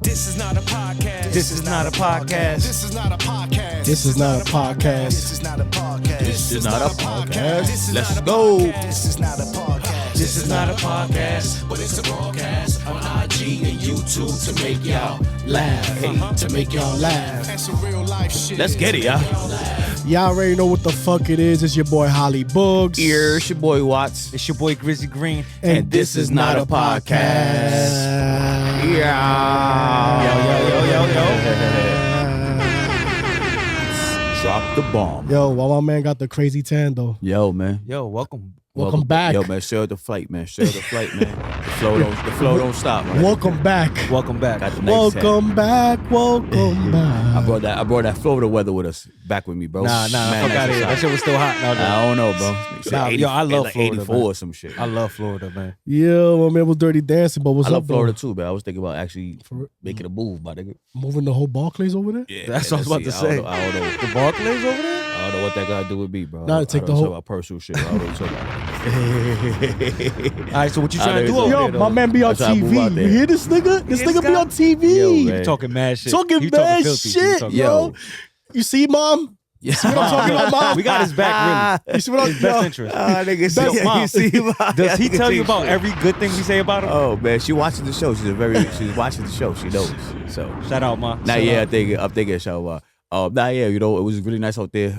This is not a podcast. This is not a podcast. This is not a podcast. This is not a podcast. This is not a podcast. This is not a podcast. This is Let's not a go. podcast. This is not a podcast. This is not a podcast, but it's a broadcast on IG and YouTube to make y'all laugh. To make y'all laugh. And some real life shit. Let's get it, y'all. Y'all already know what the fuck it is. It's your boy Holly Boogs. Here, it's your boy Watts. It's your boy Grizzly Green. And this is not a podcast. Yeah. Drop the bomb. Yo, why my man got the crazy tan though? Yo, man. Yo, welcome. Welcome back. Yo, man, share the flight, man. Share the flight, man. The flow don't stop, man. Welcome back. Welcome back. Got the nice Welcome back. Welcome back. I brought that Florida weather with us back with me, bro. Nah, fuck out of here. That shit was still hot. No. I don't know, bro. Nah, yo, I love like Florida, 84 man. or some shit. I love Florida, man. Yeah, my man was dirty dancing, but what's I up love Florida though? too, man. I was thinking about actually making a move, my nigga. Moving the whole Barclays over there? Yeah, That's what I was about to say. I don't know. The Barclays over there? I don't know what that got to do with me, bro. Nah, I take don't the talk whole- about personal shit. I don't really talk about All right, so what you trying to do Yo, over Yo, there, though? my man be on That's how I move out TV. there. You hear this nigga? This nigga be on TV. Yo, You man. talking mad shit. Talking You bad filthy. You shit, talking- yo. You see, mom? Yeah. See what I'm talking about, mom? We got his back, You see what I'm really. His best yo, interest. Nigga, Yo, Mom, see, Does he tell you about every good thing we say about him? Oh man, she watches the show. She's watching the show. She knows. So Shout out, Ma. now, yeah, I'm thinking a show. Now, yeah, you know, it was really nice out there.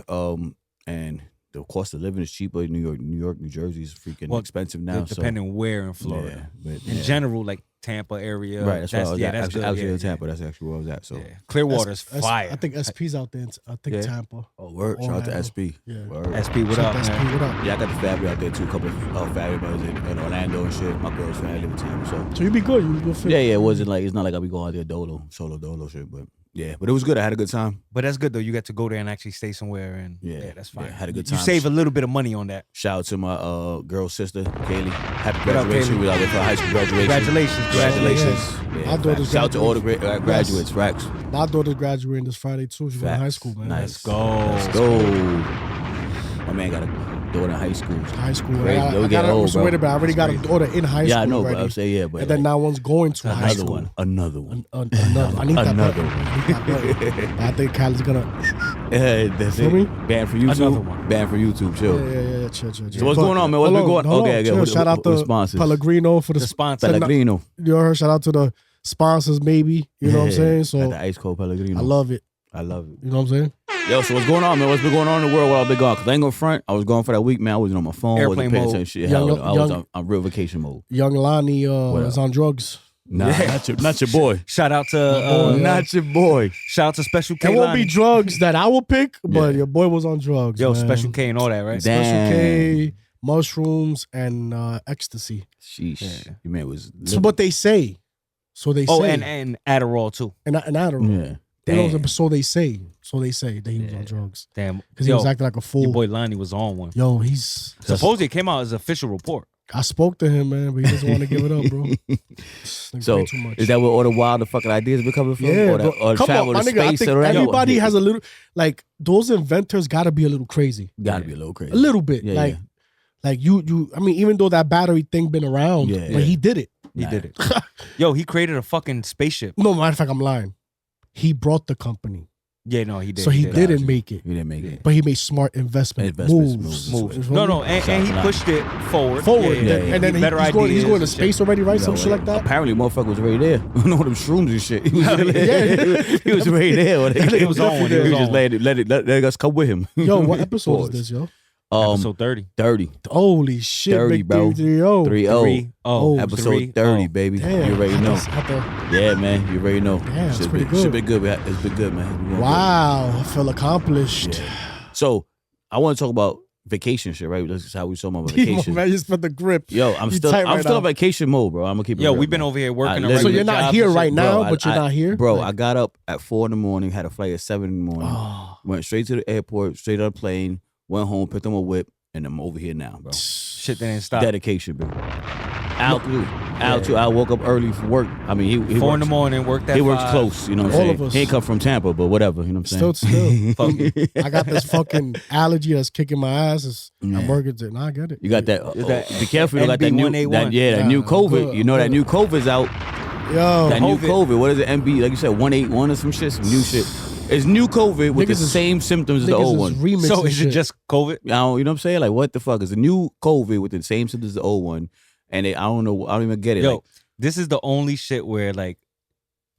And the cost of living is cheaper in New York, New Jersey is freaking expensive now. Depending where in Florida. Yeah, but, In general, like Tampa area. right. That's where I was at. That's Actually, good. in Yeah, Tampa. That's actually where I was at. So, yeah. Clearwater's fire. I think SP's out there. I think Yeah. Tampa. oh, word. Shout out to Orlando. SP. Yeah. Word. SP, what Shout up, out to man? SP, what up? Yeah, I got the family out there too. A couple of family members in Orlando and shit. My girl's family live in Tampa. So you be good. You fit. Yeah. It wasn't like it's not like I be going out there solo dolo shit, but yeah, but it was good. I had a good time. But that's good, though. You get to go there and actually stay somewhere. And Yeah, that's fine. yeah, had a good You time. save a little bit of money on that. Shout out to my girl's sister, Kaylee. Happy What up, graduation. Kaylee? We was out there for high school graduation. Congratulations. Congratulations. My Yeah, daughter's shout out to all the graduating. graduates, Racks. My daughter's graduating this Friday too. She's in high school, man. Nice. Let's Let's go. My man got a daughter in high school. High school. Crazy. I Don't got get her. old, So bro. wait a minute. I already got a daughter in high school. Yeah, I know, but already. I'm saying, yeah, but And then now one's going to high another school. one. Another one. Another. I need that Another button. I need that button. But I think Kylie's gonna. That's Feel me? it. Banned for YouTube. Another one. Banned for YouTube, chill. Yeah. Chill. So what's going on, man? What's been going on? Okay, chill. what- Shout out what to sponsors? Pellegrino for the The sponsor. Pellegrino. You heard? Shout out to the sponsors, maybe. You know what I'm saying? So Got the ice cold Pellegrino. I love it. I love it. You know what I'm saying? Yo, so what's going on, man? What's been going on in the world while I've been gone? Because I ain't gonna front. I was gone for that week, man. I wasn't on my phone. Airplane wasn't paying mode. attention. Shit. Young- Hell, I was young- on real vacation mode. Young Lonnie What is up? on drugs. Nah, not your boy. Shout out to Not your boy. shout out to Special K. It won't be Lonnie. drugs that I will pick, but Yeah. your boy was on drugs. Yo, man. Special K and all that, right? Damn. Special K, mushrooms, and ecstasy. Sheesh. Yeah. Your man was. So what they say. So they Oh, say. and Adderall too. And I don't know. Yeah. You know, Damn. so they say. So they say that he was on drugs. Damn. Because he was acting like a fool. Your boy Lonnie was on one. Yo, he's. Supposedly it came out as an official report. I spoke to him, man, but he doesn't want to give it up, bro. This nigga's So way too much. is that where all the wild fucking ideas be coming from? Yeah, or, bro. or Come travel on, to my nigga. I space think or everybody has a little, like, those inventors got to be a little crazy. Gotta be a little crazy. A little bit. Yeah, like, yeah. like you, I mean, even though that battery thing been around, Yeah, but yeah. he did it. He did it. Yo, he created a fucking spaceship. No, matter of fact, I'm lying. He brought the company. Yeah, no, he did. So he did. didn't make it. He didn't make it. But he made smart investment Investments, moves. No, and he Shout out. pushed it forward. Forward. Yeah, yeah. And then Better he's going ideas to and shit. space already, right? Some Yo, shit like that. Apparently, motherfucker was already there. No, them shrooms and shit. He was, Yeah. he was already there. He was on one. He was He on just one. let us come with him. Yo, what episode is Pause. this, yo? Episode 30. 30. Holy shit, 30, big bro. 3-0. 3-0. Oh, Episode 3. 30, baby. Damn. You already know. Had to- Yeah, man. You already know. Damn, it's Shit pretty been, good. Shit been good. It's been good, man. We doing Wow, I feel accomplished. good. Yeah. So, I want to talk about vacation shit, right? That's how we saw my Come on, vacation. man, you spent the grip. Yo, I'm You still tight right on now. vacation mode, bro. I'm gonna keep it Yo, real, we've been man. over here working I around. So literally- you're not jobs here and right shit. now, Bro, but you're not here? Bro, Like- I got up at 4 a.m, had a flight at 7 in the morning, Oh, went straight to the airport, straight on a plane, went home, picked up my whip, and I'm over here now, bro. Shit that didn't stop. Dedication, bro. Al too. I woke up early for work. I mean, he 4 in the works- morning, worked at He works 5. close, you know what I'm All saying? of us. He ain't come from Tampa, but whatever, you know what I'm saying? Still. Fuck it. I got this fucking allergy that's kicking my ass. Yeah. I'm working it. Nah, I get it. You got that. Is that be careful. You got that new, NB181? that Yeah, new I'm COVID. good, You know I'm that good. new COVID's out. Yo, That new COVID, what is it? MB, like you said, 181 or some shit, some new shit. It's new COVID with the Niggas is- same symptoms as the niggas old is one. remixing So is it shit. just COVID? You know what I'm saying? Like, what the fuck is the new COVID with the same symptoms as the old one? And I don't know. I don't even get it. Yo, Like, this is the only shit where like,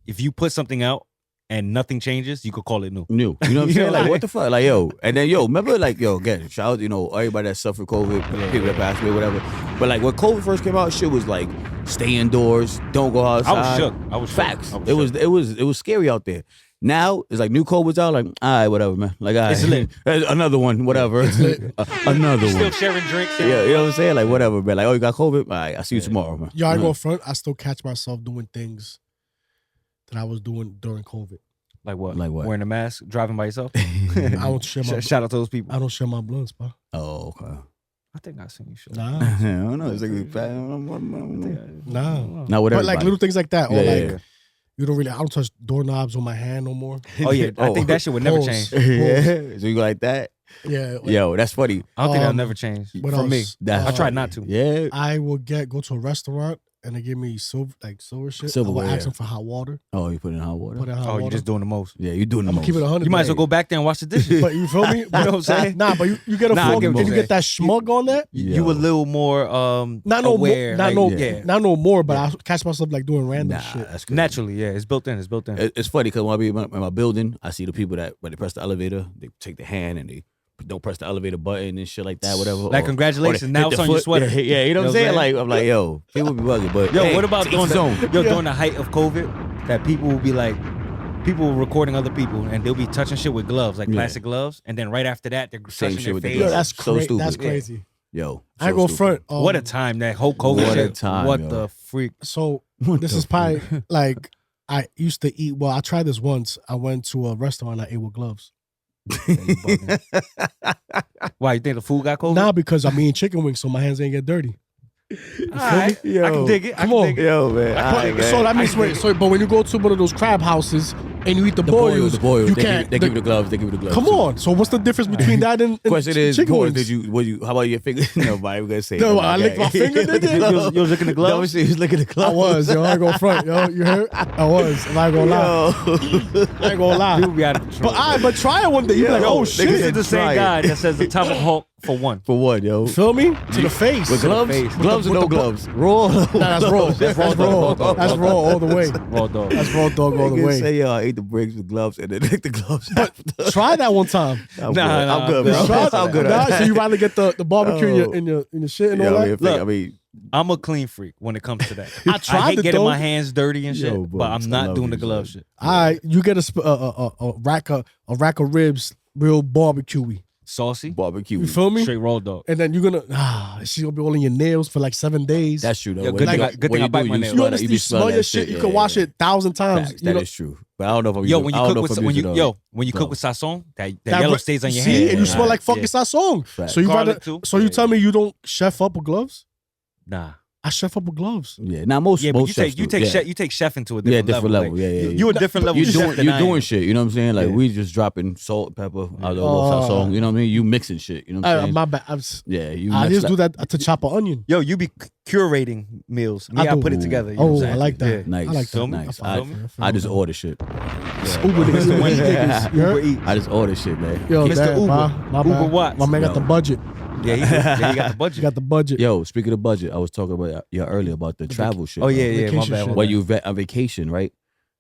if you put something out and nothing changes, you could call it new. new. You know what I'm You saying? know, Like, like- what the fuck? Like, yo. And then, yo, remember, like, yo, again, shout out, everybody that suffered COVID, people that passed away, whatever. But, like, when COVID first came out, shit was like, stay indoors, don't go outside. I was shook. I was shook. Facts. I was It was scary out there. Now, it's like new COVID's out, like, all right, whatever, man. Like, all right. It's lit. Another one, whatever. Another Still one. sharing drinks. Yeah, you know what I'm saying? Like, whatever, man. Like, oh, you got COVID? All right, I'll see you tomorrow, man. Yo, I go front. I still catch myself doing things that I was doing during COVID. Like what? Like what? Wearing a mask, driving by yourself. I don't share my. Shout out to those people. I don't share my blunts, bro. Oh, okay. I think I seen you. Show. Nah, I don't know. It's like, nah. not with But like everybody. little things like that, or Yeah, like yeah. you don't really. I don't touch doorknobs with my hand no more. Oh yeah, I Oh. think that shit would never Pause. change. Yeah. So you go like that? Yeah. like, Yo, that's funny. I don't think that'll Um, never change what for me. else? That's I tried not to. Yeah. I will go to a restaurant and they give me silver shit. I Silverware, will ask yeah. them for hot water. Oh, you put it in hot water? Put in hot Oh, water. you're just doing the most. Yeah, you doing the I'm most. gonna keep it 100. You might as well go back there and wash the dishes. But you feel me? You know what I'm saying? Nah, but you get a Nah, I fork get and what you you're get that schmug on that. You a little more Not no aware. more. Not like, no. yeah. Not no more. But I catch myself like doing random Nah, shit. that's good. Naturally, yeah. It's built in. It's built in. It's funny because when I be in my building, I see the people that when they press the elevator, they take the hand and they don't press the elevator button and shit like that, whatever. Like, or congratulations, they now hit it's the on your foot. sweater. Yeah, you know what I'm saying? Like, I'm like, yo, people be bugging, but Yo, hey, what about to each his own. during the height of COVID, that people will be like, people were recording other people and they'll be touching shit with gloves, like Yeah. plastic gloves, and then right after that, they're Same touching shit their with the face. Yo, gloves. that's So crazy. stupid. That's Yeah. crazy. Yo, I so go stupid. front. What a time that whole COVID What a shit. time, What yo. the freak? So What this the is probably like I used to eat. Well, I tried this once. I went to a restaurant. I ate with gloves. Yeah, you bugging. Why, you think the food got COVID? Nah, because I'm eating chicken wings, so my hands ain't get dirty. All right. Yo. I can dig it. I Come can on. dig it. Yo, man. But- so that means wait. So but when you go to one of those crab houses and you eat the boils, the boils, you they can't. Give you the gloves. They give you the gloves. Come on. So what's the difference between that and Question is, chicken boy, wings? how about your finger? Nobody gonna say. No, it. I licked my finger, did you? You was looking at the gloves? No, she was looking at the I gloves. was, yo. I ain't gonna front, yo. You heard? I was. I'm not gonna lie. Yo. I ain't gonna lie. People be out of control. But try it one day. You be Yo, like, oh nigga This shit. is said the same try it. guy that says the tomahawk for one. For what, yo? Feel me? To the face. With gloves? face. Gloves or With no the bu- gloves? Raw? Nah, that's raw. That's raw. That's raw all the way. Raw dog. That's raw dog all the Nigga way. say, yo, I ate the bricks with gloves and then lick the gloves after. Try that one time. I'm Nah, good. nah, I'm good, Just bro. try I'm good. Nah, at so that. you rather get the barbecue Oh. in your shit and Yo, all I that? mean, Look, I mean, I'm a clean freak when it comes to that. I tried hate it, getting though. my hands dirty and shit, Yo, bro, but I'm I not love doing the you, glove son. shit. All right, you get a rack of ribs, real barbecue-y. Saucy, barbecue. You feel me? straight raw dog. And then you're gonna she's gonna be all in your nails for like 7 days. That's true, though. Yo, When good you thing do- I- good when thing I you bite do, my you nails. you smell understand? that- You smell that your shit. You yeah, can yeah, wash yeah. it 1,000 times. Facts, You that know? is true. But I don't know if I'm Yo, using- when I you don't cook know with if I'm when using you when you cook gloves. with sazon, that That yellow re- stays on your See, hand. and you smell like fucking yeah. sazon. Facts. So you Garlic, rather. too. So you Yeah, tell me you don't chef up with gloves? Nah. I chef up with gloves. Yeah, now most Yeah, but most you chefs take do, yeah. chef you take chef into a Yeah, different different level. Like, Yeah, yeah, You a different level You chef doing than I doing am. shit. You know what I'm saying? Like Yeah. we just dropping salt, pepper, a little Oh. song. You know what I mean? You mixing shit. You know what I'm saying? My bad. Yeah, you. I next just do level. that to chop an onion. Yo, you be curating meals. Me, I do. put it together. You know what I'm Oh, saying? I like that. Yeah. Nice, I like that. Feel me? nice. I feel me. I just order shit. Uber niggas, Uber Eats niggas. You Uber heard? Eats. I just order shit, man. Yo, Mr. damn, Uber. my Uber bad. Watts. My man got Yo. the budget. Yeah, he got the budget. He got the budget. Yo, speaking of budget, I was talking about earlier about the travel shit. Oh yeah, bro. yeah. My Vacation bad. shit. My When bad. you on vacation, right?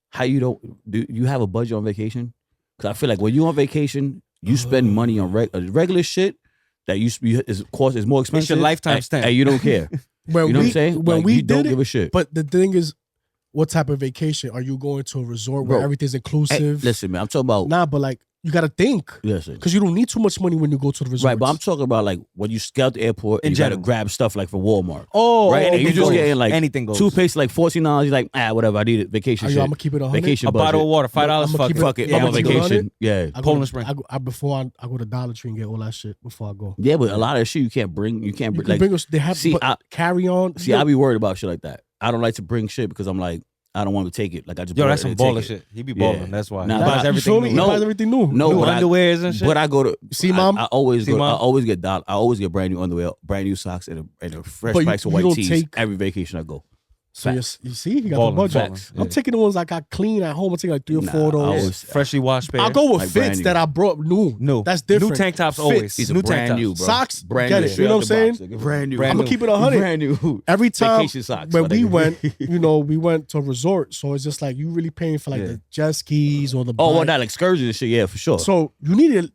How you do you have a budget on vacation? Because I feel like when you on vacation, you spend money on regular shit that is more expensive. It's your lifetime and- stamp. and you don't care. When You know what I'm saying? When Like, we you don't did give it, a shit. but the thing is, what type of vacation are you going to? A resort where Bro, everything's Hey, inclusive? listen, man, I'm talking about Nah, but like you gotta think listen. because you don't need too much money when you go to the resort. Right, but I'm talking about like when you scout the airport and In you gotta general. grab stuff like from Walmart. oh, Right, and you anything just goes. getting like Anything goes. toothpaste like $14. You're like, whatever, I need it. Vacation I'm shit. gonna keep it 100. Vacation A budget. bottle of water, $5. I'ma Fuck keep it. Fuck it, Yeah, I'm on I'ma keep it vacation. 100. Yeah. I go Poland to- Spring. before I go to Dollar Tree and get all that shit before I go. Yeah, but a lot of shit you can't bring. You can't You bring can like. bring us. They have see, but carry on. See, I be worried about shit like that. I don't like to bring shit because I'm like, I don't want to take it. Like I just Yo, brought that's it some and take baller it. shit. He be Yeah. balling. That's why. Nah, He but buys I- You everything feel me? new. He No. buys everything new. No, New but underwears and shit. But I go to See, Mom? I always See, go. Mom? I always get I always get brand new underwear, brand new socks, and a fresh But price of you white don't tees take- every vacation I go. So Facts. you see, he got Ballin', the budget. facts. I'm taking the ones I got clean at home. I'm taking like 3 or 4 of Nah, I those. was- Freshly washed pair. I'll go with Like brand fits new. that I brought new. No. That's different. New tank tops Fits. always. These are New tank brand tops. new, bro. Socks, brand get new. it. You Straight know out what the I'm box, nigga. Brand new. Brand I'm new. gonna keep it 100. Brand new. Every time Vacation socks, when my we nigga. went, we went to a resort, so it's just like you really paying for like Yeah. the jet skis or the. Oh, well, bike. that like excursions and shit. Yeah, for sure. So you need it.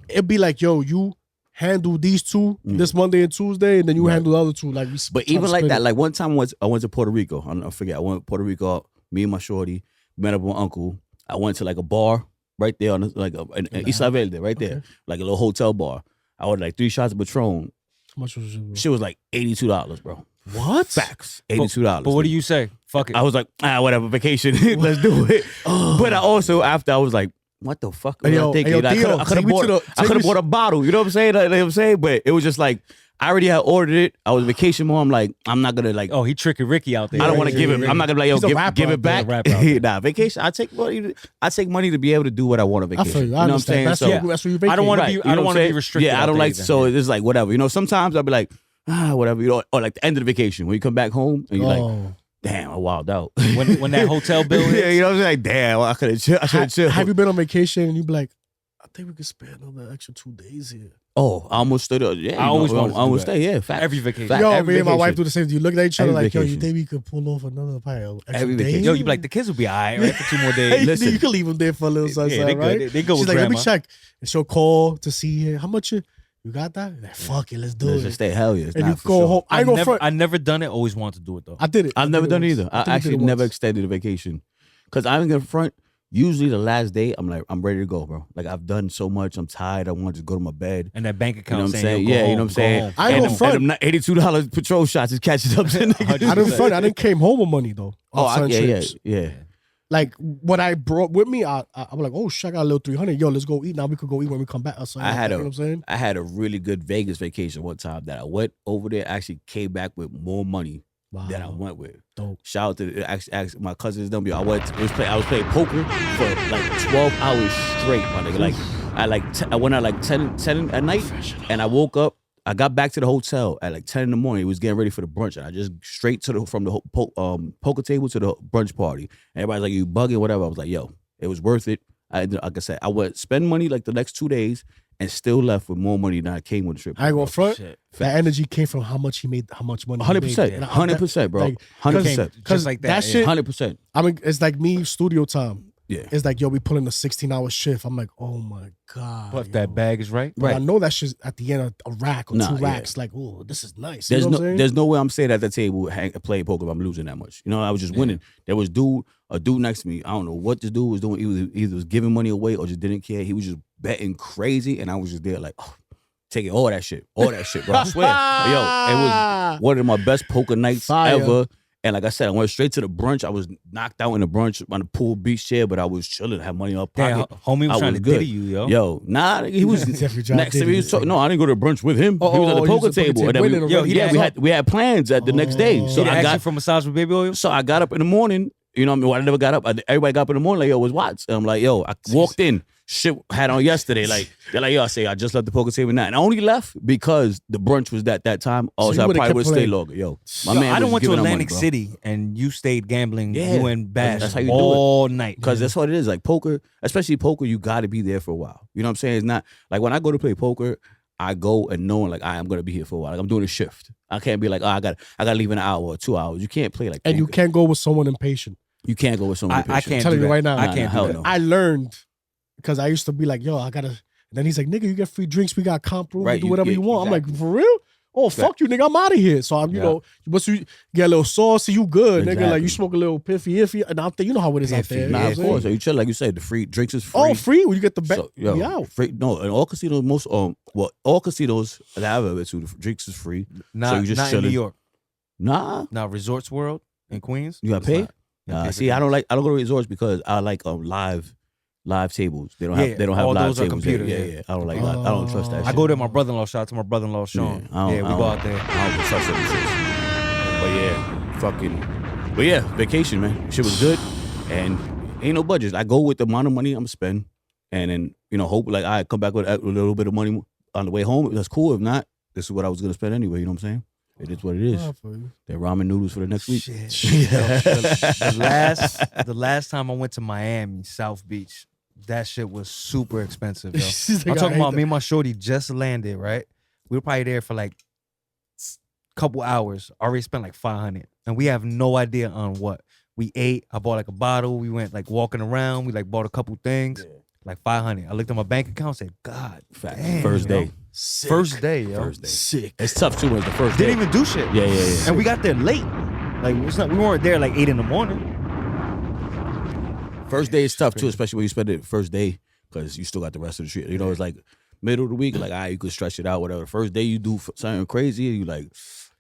It'd be like, yo, you handle these two this Monday and Tuesday, and then you Right. handle the other two. Like, But try to even like split that, it. like one time I went to Puerto Rico. I forget. I went to Puerto Rico. Me and my shorty met up with my uncle. I went to like a bar right there on in Isla Verde, right there, Okay. like a little hotel bar. I ordered like 3 shots of Patron. How much was it? Shit was like $82, bro. What? Facts, $82. But what do you say? Fuck it. I was like, whatever, vacation, let's do it. But I also after I was like, what the fuck? Hey, was yo, I thinking? hey, yo, Like, Theo, I could take me to the- I take could me have bought a bottle. You know what I'm saying? Like, you know what I'm saying? But it was just like I already had ordered it. I was vacation mode. I'm like, I'm not gonna like. Oh, he tricking Ricky out there. I don't want to yeah, give him. yeah. I'm not gonna be like, yo, He's a rapper give out it back. there, rapper out there. Nah, vacation. I take money. I take money to be able to do what I want on I vacation. feel you. You I know what I'm understand. saying? That's So what that's what you vacate. I don't wanna right, be- you I don't know what wanna I'm be saying? restricted Yeah, I out don't there like. either. So it's like whatever. You know, sometimes I'll be like, whatever. You know, or like the end of the vacation when you come back home and you're like, Oh. damn, I wilded out. when that hotel bill hits, Yeah, you know what I'm saying? Like, damn, I could have chill. I should have chilled. Have you been on vacation and you be like, I think we could spend another extra 2 days here. Oh, I almost stood up. Yeah, I always wanted to do almost that. stay. Yeah, fact. every vacation. Fact. Yo, every me and my vacation. wife do the same. You look at each other Every like, yo, you vacation. think we could pull off another pile? Every Extra vacation. day? Yo, you be like, the kids will be all right, right? For 2 more Hey, days. Listen. you can leave them there for a little sunset, Yeah, they good. right? They go She's with like, let me grandma. check. And she'll call to see how much you got that? Like, fuck it, let's do Let's it. just stay. Hell yeah. It's And not you for go sure. home. I ain't gonna front. I never done it. Always wanted to do it though. I did it. I've never done it either. I think we did actually it never once. extended a vacation because I'm gonna front. Usually the last day, I'm like, I'm ready to go, bro. Like I've done so much. I'm tired. I want to just go to my bed. And that bank You know account what I'm saying, saying? yo, go Yeah, you home, know what I'm go saying? home. I ain't gonna front. And $82 patrol shots is catching up to niggas. I didn't front. I didn't came home with money though. Oh, on certain yeah. trips. Like what I brought with me, I'm like, oh shit, I got a little 300. Yo, let's go eat. Now we could go eat when we come back. Or something I like had that, a- you know what I'm saying? I had a really good Vegas vacation one time that I went over there. Actually came back with more money Wow. than I went with. Dope. Shout out to actually my cousins. Them, I was playing poker for like 12 hours straight, my nigga. Like I went out like 10 at night, and I woke up. I got back to the hotel at like 10 in the morning. It was getting ready for the brunch, and I just straight from the poker table to the brunch party. And everybody's like, "You bugging, whatever." I was like, "Yo, it was worth it." Like I said, I would spend money like the next 2 days, and still left with more money than I came with the trip. I ain't gonna front. Shit. That energy came from how much he made, how much money. 100%, And 100%, bro, like, 100%, Because Just like that that, shit. 100%. I mean, it's like me studio time. Yeah. It's like, yo, we pulling a 16-hour shift. I'm like, oh my god. But if yo. that bag is right. But I Right. know that shit's at the end of a rack or Nah, 2 yeah. racks. Like, oh, this is nice. You There's know what I'm saying? there's no way I'm sitting at the table playing poker if I'm losing that much. You know, I was just winning. There was a dude next to me. I don't know what this dude was doing. He was either was giving money away or just didn't care. He was just betting crazy, and I was just there like, oh, taking all that shit, bro. I swear, yo, it was one of my best poker nights Fire. ever. And like I said, I went straight to the brunch. I was knocked out in the brunch on the pool beach chair, but I was chilling, had money in my Damn, pocket. homie was I trying was to good. diddy you, yo. Yo, nah, he was Definitely trying to next to me. diddy He was this talking. nigga. No, I didn't go to brunch with him. Oh, he was at oh, the he was poker at the poker table. table And then winning we, already. yeah, That's we up. had plans at the next day. So He I asked you got for massage with baby oil. so I got up in the morning. You know what I mean? Well, I never got up. Everybody got up in the morning like, yo, it was Watts. And I'm like, yo, I walked in. Shit had on yesterday. Like, they're like, yo, I just left the poker table now. And I only left because the brunch was that time. Oh, So so you I would've probably kept would stay playing. longer. Yo, my Yo, man I done was went to giving out money, Atlantic bro. City and you stayed gambling. Yeah. You and Bass That's how you do it. all night. Because that's what it is. Like poker, especially poker, you got to be there for a while. You know what I'm saying? It's not like when I go to play poker, I go and knowing like I'm gonna be here for a while. Like I'm doing a shift. I can't be like, oh, I got to leave in an hour or 2 hours. You can't play like And you poker. can't go with someone impatient. You can't go with someone. I patient. can't telling do you that. right now. I Nah, can't hell do that. no. I learned because I used to be like, yo, I gotta. And then he's like, nigga, you get free drinks. We got comp room. Right, You do you whatever get- you want. exactly. I'm like, for real? Oh, fuck you, nigga. I'm out of here. So I'm, you know, once you get a little saucy, you good, nigga. Like Exactly. you smoke a little iffy, and out there, you know how it is out Iffy, there. Nah, you know of what I'm course. saying? So you chill, like you said, the free drinks is free. Oh, free when you get the back. So, yo, we out. free, no, in all casinos, all casinos that I've ever been to, the drinks is free. Not, So you just not in chilling. New York. Nah, Now Resorts World in Queens. you got It's paid. not. You gotta pay for See, I drinks. don't go to resorts because I like live tables. They don't Yeah, have all live those are tables. there. computer, Yeah, yeah. I don't like. I don't trust that. I shit. go to my brother-in-law. Shout out to my brother-in-law Sean. I don't- Yeah, we I go don't- out there. I don't trust them shits. But yeah, but yeah, vacation, man. Shit was good, and ain't no budgets. I go with the amount of money I'm spend, and then hope like I come back with a little bit of money on the way home. That's cool. If not, this is what I was gonna spend anyway. You know what I'm saying? It is what it is. Nah, for you. They're ramen noodles for the next week. Shit. the last time I went to Miami, South Beach, that shit was super expensive, yo. She's like, I'm I talking hate about that. me and my shorty just landed, right? We were probably there for like couple hours. Already spent like $500, and we have no idea on what. We ate. I bought like a bottle. We went like walking around. We like bought a couple things. Like $500. I looked at my bank account. Said, "God, Fact. damn, First yo. day. Sick. First day, yo. First day. Sick. It's tough too. It's the first day. Didn't even do shit. Yeah. And we got there late. Like it's not. We weren't there like 8 a.m. First day is tough too, especially when you spend it first day because you still got the rest of the shit. You know, it's like middle of the week, like you could stretch it out, whatever. First day you do something crazy, and you like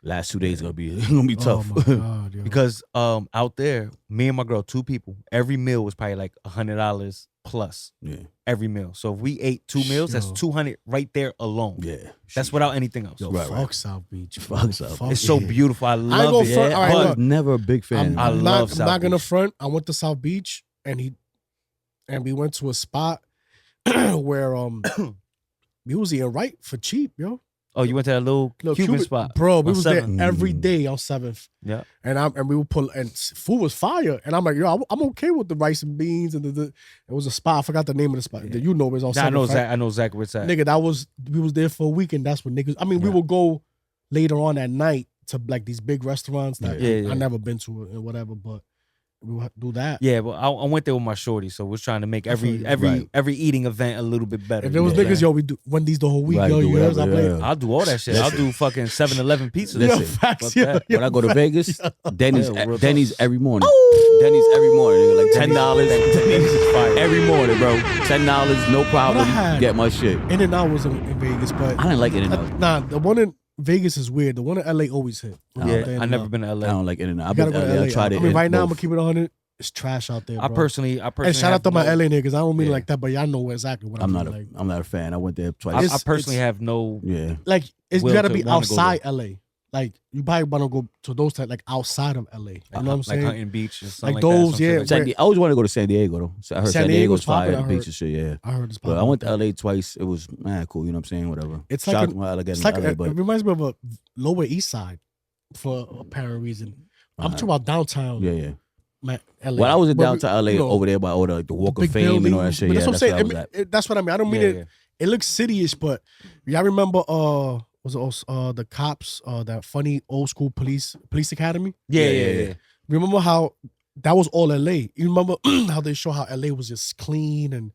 last 2 days gonna be tough. Oh my God, yo. Because out there, me and my girl, 2 people, every meal was probably like $100 plus. Yeah. Every meal. So if we ate 2 meals, that's Yo. 200 right there alone. Yeah. That's without anything else. Yo, Right, fuck right. South Beach. Fuck South Beach. It's so yeah. beautiful. I gonna love it. front- all right, I was look. never a big fan. I'm I not, love I'm South not gonna Beach. front. I went to South Beach and we went to a spot where we was eating right for cheap, yo. Oh, you went to that little Cuban spot. Bro, we on was 7th. there every day on 7th. Yeah. And we would pull, and food was fire. And I'm like, yo, I'm okay with the rice and beans and it was a spot. I forgot the name of the spot. You know, it was on 7th. I know right? Zach. I know Zach where it's at. Nigga, we was there for a week, and that's what niggas. I mean, we would go later on at night to like these big restaurants that Yeah. I never been to and whatever, but we would do that. Yeah, but I went there with my shorty, so we're trying to make feel you. every eating event a little bit better. If there was you know what I'm niggas, saying? yo, we do Wendy's the whole week, Right, yo. do You heard? whatever, I play. yeah. I'll do all that shit. I'll do fucking 7-Eleven pizza. Listen, Yo, facts, fuck yo, that. yo, when I go to facts. Vegas, Denny's Yeah, real Denny's talk. every morning. Denny's every morning, nigga. Like $10. Denny's is fire. every morning, bro. $10, no problem. had- Get my shit. In-N-Out was in Vegas, but I didn't like In-N-Out. nah, the one in Vegas is weird. The one in LA always hit. Yeah, I never been to I LA. don't like In-N-Out. I've You gotta been go to to LA. LA. I tried it. I mean, right now I'm both. gonna keep it 100. It's trash out there. I Bro. personally And shout out to my LA niggas. I don't mean it Yeah. like that, but y'all know exactly what I'm I not mean. I'm not a fan. I went there I, twice. I personally have no. Yeah. Like you will gotta to be wanna go outside LA. Like you probably wanna go to those type like outside of LA. You know what I'm saying? Like Hunting Beach and something Like like, those, that. some yeah. shit like that. I always wanted to go to San Diego though. So I heard San San Diego's Diego's fire, popping, the I beach heard. and shit. Yeah. I heard this. But I went to LA twice. It was cool. You know what I'm saying? Whatever. It's Shout like out to my it's LA, like but it reminds me of a Lower East Side for apparent reason. I'm talking about downtown. yeah. LA. Well, I was in But downtown LA you know, over there by all the Walk of big Fame and all that buildings. shit. But Yeah, that's what I'm saying. where I was at. That's what I mean. I don't mean Yeah, it. yeah. It looks city-ish, but y'all remember was it also, the cops that funny old school police academy? Yeah. Remember how that was all LA? You remember how they show how LA was just clean and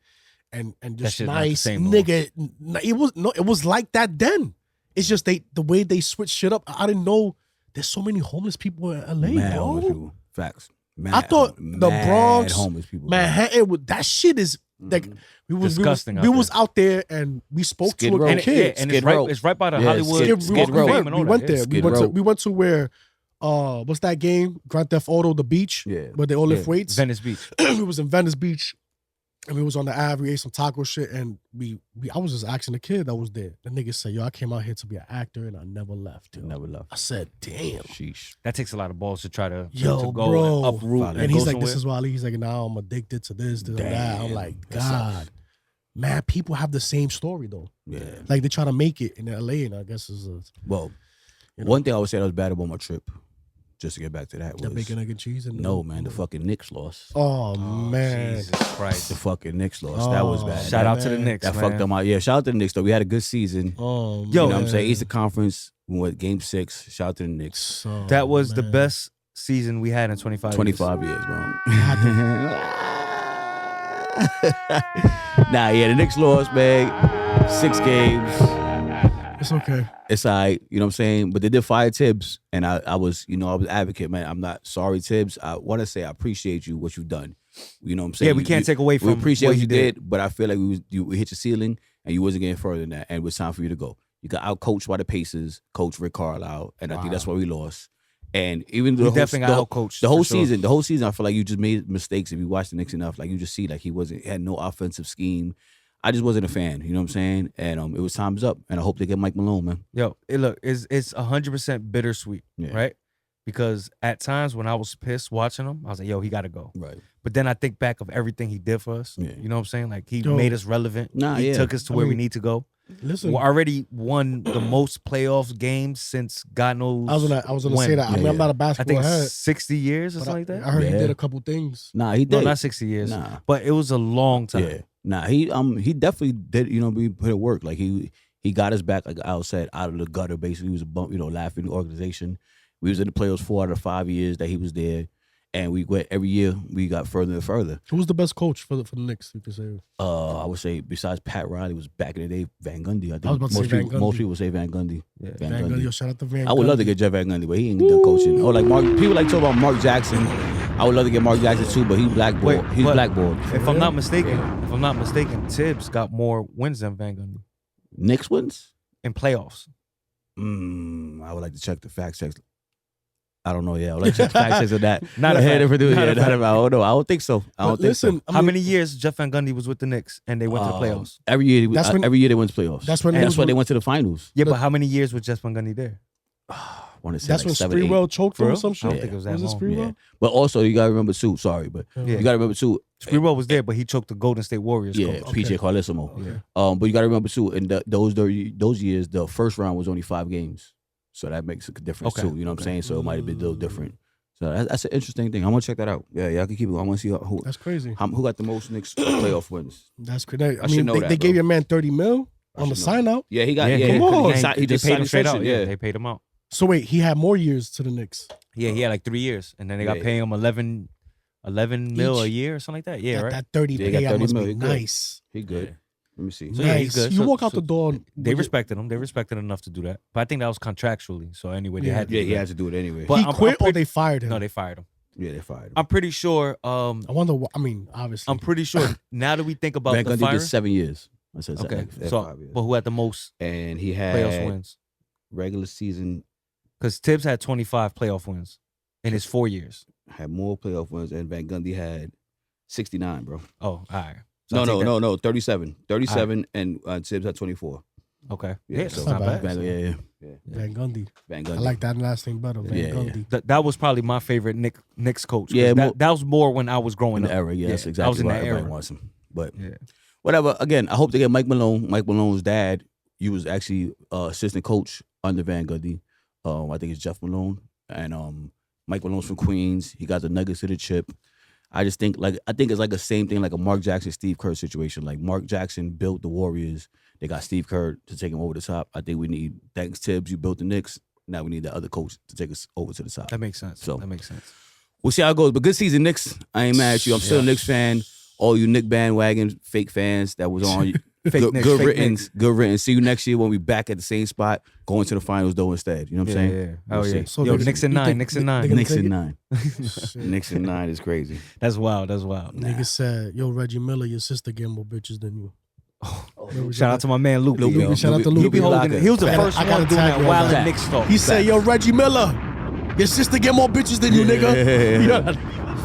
just shit not the nice, same no more. nigga. It was like that then. It's just the way they switched shit up. I didn't know there's so many homeless people in LA, Mad bro. homeless people. Facts. Mad, I thought the mad Bronx, homeless people. Manhattan, that shit is like we was Disgusting We out was out there and we spoke Skid to Row. a And, kid. and Skid Row. it's right by the Yeah, Hollywood Skid- we Skid went, Row. we went there. Skid Row. We went to where what's that game? Grand Theft Auto, the beach, Yeah. where they all lift weights. Venice Beach. We was in Venice Beach, and we was on the Ave. We ate some taco shit, and I was just asking the kid that was there. The nigga said, "Yo, I came out here to be an actor, and I never left." Yo. Never left. I said, "Damn." Sheesh. That takes a lot of balls to try to Yo, to go bro. and uproot. And And go he's like, somewhere. "This is why." He's like, "Now I'm addicted to this, and that." I'm Damn. like, That sucks. God, man, people have the same story though. Yeah. Like they try to make it in LA, and I guess it's Well, you know, one thing I would say that was bad about my trip, just to get back to that, the was bacon, egg, and cheese. And no, man, the fucking Knicks lost. Oh, man, Jesus The Christ. fucking Knicks lost. That was Oh, bad. Shout out to the man. Knicks, That man. fucked up my shout out to the Knicks though. We had a good season. Oh, Yo, You know what I'm man. saying? Eastern Conference, we went game 6. Shout out to the Knicks. So, That was the man. best season we had in 25 25 years, bro. Nah, yeah, the Knicks lost, man. 6 games. It's okay. It's all right, you know what I'm saying? But they did fire Tibs, and I was advocate, man. I'm not sorry, Tibs. I want to say I appreciate you, what you've done. You know what I'm saying? Yeah, we can't take away from We appreciate what what he you did, but I feel like you hit your ceiling, and you wasn't getting further than that, and it was time for you to go. You got out-coached by the Pacers, Coach Rick Carlisle, and I think that's why we lost. And even We the definitely got out-coached, the whole for sure. season, I feel like you just made mistakes. If you watch the Knicks enough, like you just see like he had no offensive scheme. I just wasn't a fan, you know what I'm saying? And it was time's up, and I hope they get Mike Malone, man. Yo, it's 100% bittersweet, Yeah. right? because at times when I was pissed watching him, I was like, yo, he got to go. Right. But then I think back of everything he did for us. Yeah. You know what I'm saying? Like he Yo. made us relevant. Nah, he yeah. took us to I where we mean, need to go. Listen, We already won the most playoffs games since God knows. I was gonna when. say that. I mean, Yeah, I'm not a I basketball think head, 60 years or but something like I that. heard he Yeah. did a couple things. Nah, he No, did. not 60 years. Nah. But it was a long time. Yeah. Nah, he definitely did, we put it work. Like he got us back, like Al said, out of the gutter. Basically, he was a bump, laughing organization. We was in the playoffs 4 out of 5 years that he was there. And we went every year, we got further and further. Who was the best coach for the Knicks? You could say. I would say besides Pat Riley was back in the day, Van Gundy. I think I was about to say Van Gundy. most people say Van Gundy. Yeah. Van Van Gundy. Gundy. Yo, shout out to Van. I would love to get Jeff Van Gundy, but he ain't done coaching. Or like people like talk about Mark Jackson. I would love to get Mark Jackson too, but he's blackballed. He's but blackballed. If I'm not mistaken, Tibbs got more wins than Van Gundy Knicks wins? in playoffs. I would like to check the fact checks. I don't know. Yeah, I would like to check the fact checks of that. Not a I had fact. to do it. Not Yeah, a not fact. about. I don't know. I don't think so. I don't think so. Listen, I How mean, many years Jeff Van Gundy was with the Knicks and they went to the playoffs? Every year, That's when- every year they went to playoffs. that's when And they that's was- why they went to the finals. Yeah, but how many years was Jeff Van Gundy there? I want to say That's like when 7, 8. Sprewell choked For him or real? some I shit. don't think it was that Was it long. Sprewell? Yeah. But also, you got to remember too. Sorry, but Yeah. you got to remember too. Sprewell was there, but he choked the Golden State Warriors. Yeah, coach. PJ Carlissimo. Okay. But you got to remember too. In those years, the first round was only 5 games, so that makes a difference Okay. too. You know what I'm saying? So it might have been a little different. So that's an interesting thing. I'm gonna check that out. Yeah, I can keep it. I want to see who That's crazy. who got the most Knicks playoff wins. That's crazy. I I should mean, know they, that, they gave bro. your man 30 mil I on the should know sign out. Yeah, he got. Yeah, Yeah, come on. he they just paid signed him straight out. extension, Yeah, Yeah, they paid him out. So wait, he had more years to the Knicks. Yeah, he had like 3 years, and then they got Yeah. paying him 11 mil a Each. year or something like that. Yeah, that, right. that 30 Yeah, he got payout 30 must mil, be he good. nice. he good. Let me see. So, yeah, he's Nice. good. You So- walk out so the door. They respected him. They respected him enough to do that. But I think that was contractually. So anyway, they Yeah. had to. Yeah, do he that. had to do it anyway. But He I'm quit or pretty- they fired him. No, they fired him. Yeah, they fired him. I'm pretty sure. I wonder. I mean, obviously. I'm pretty sure. Now that we think about Van the Gundy firing, did 7 years. I said okay. like So, 5 years. but who had the most And he playoff had wins? regular season Because Tibbs had 25 playoff wins in his 4 years. had more playoff wins, and Van Gundy had 69, bro. Oh, all right. So I'll No, take that. no, 37. 37, and Tibbs had 24. Okay. Yeah, Yeah, so that's not bad. Yeah. Van Gundy. Van Gundy. I like that last name better. Van Yeah, yeah. Gundy. That was probably my favorite Knicks coach. 'cause Yeah, that was more when I was growing in the up. era. Yeah, that's I exactly was in why that everybody era. wants him. But Yeah. whatever. Again, I hope they get Mike Malone. Mike Malone's dad, he was actually assistant coach under Van Gundy. I think it's Jeff Malone. And Mike Malone's from Queens. He got the Nuggets of the chip. I just think it's like the same thing like a Mark Jackson, Steve Kerr situation. Like Mark Jackson built the Warriors. They got Steve Kerr to take him over the top. I think we need, thanks Tibbs, you built the Knicks. Now we need that other coach to take us over to the top. That makes sense. So- That makes sense. We'll see how it goes. But good season, Knicks. I ain't mad at you. I'm still a Knicks fan. All you Knick bandwagon fake fans that was on Fake Knicks, good fake written. Knicks. Good written. See you next year when we back at the same spot, going to the finals though instead. You know what I'm Yeah, saying? yeah. Oh, We'll yeah. see. So Yo, they- Knicks and you 9. think Knicks and they- 9. they gonna Knicks take in it? 9. Shit. Knicks in 9 is crazy. That's wild. That's wild. Nigga said, "Yo, Reggie Miller, your sister get more bitches than you." Shout out to my man Luke. Luke, yo. yo. Shout out to Luke Luke. He be holding it. He was the I first gotta one doing tag that you on wild that. Knicks talk. He said, "Yo, Reggie Miller, your sister get more bitches than you, nigga." You know,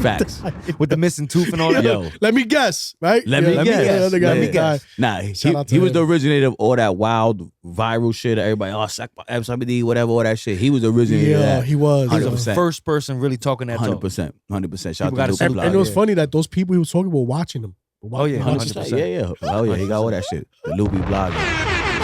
Facts. with the missing tooth and all that. Yo. let me guess, right? Let me guess. Let me guess. Nah, Shout out to he was him. the originator of all that wild viral shit. Everybody, sack somebody, whatever, all that shit. He was the originator of Yeah, that. he was. He's yeah. the 100%. first person really talking that talk. 100%. 100%. Shout People out gotta to salute Luke And it was Yeah. funny that those people he was talking about were watching him. Oh, yeah, 100%. 100%. Yeah. Oh yeah, he got all that shit. The Loopy blogger.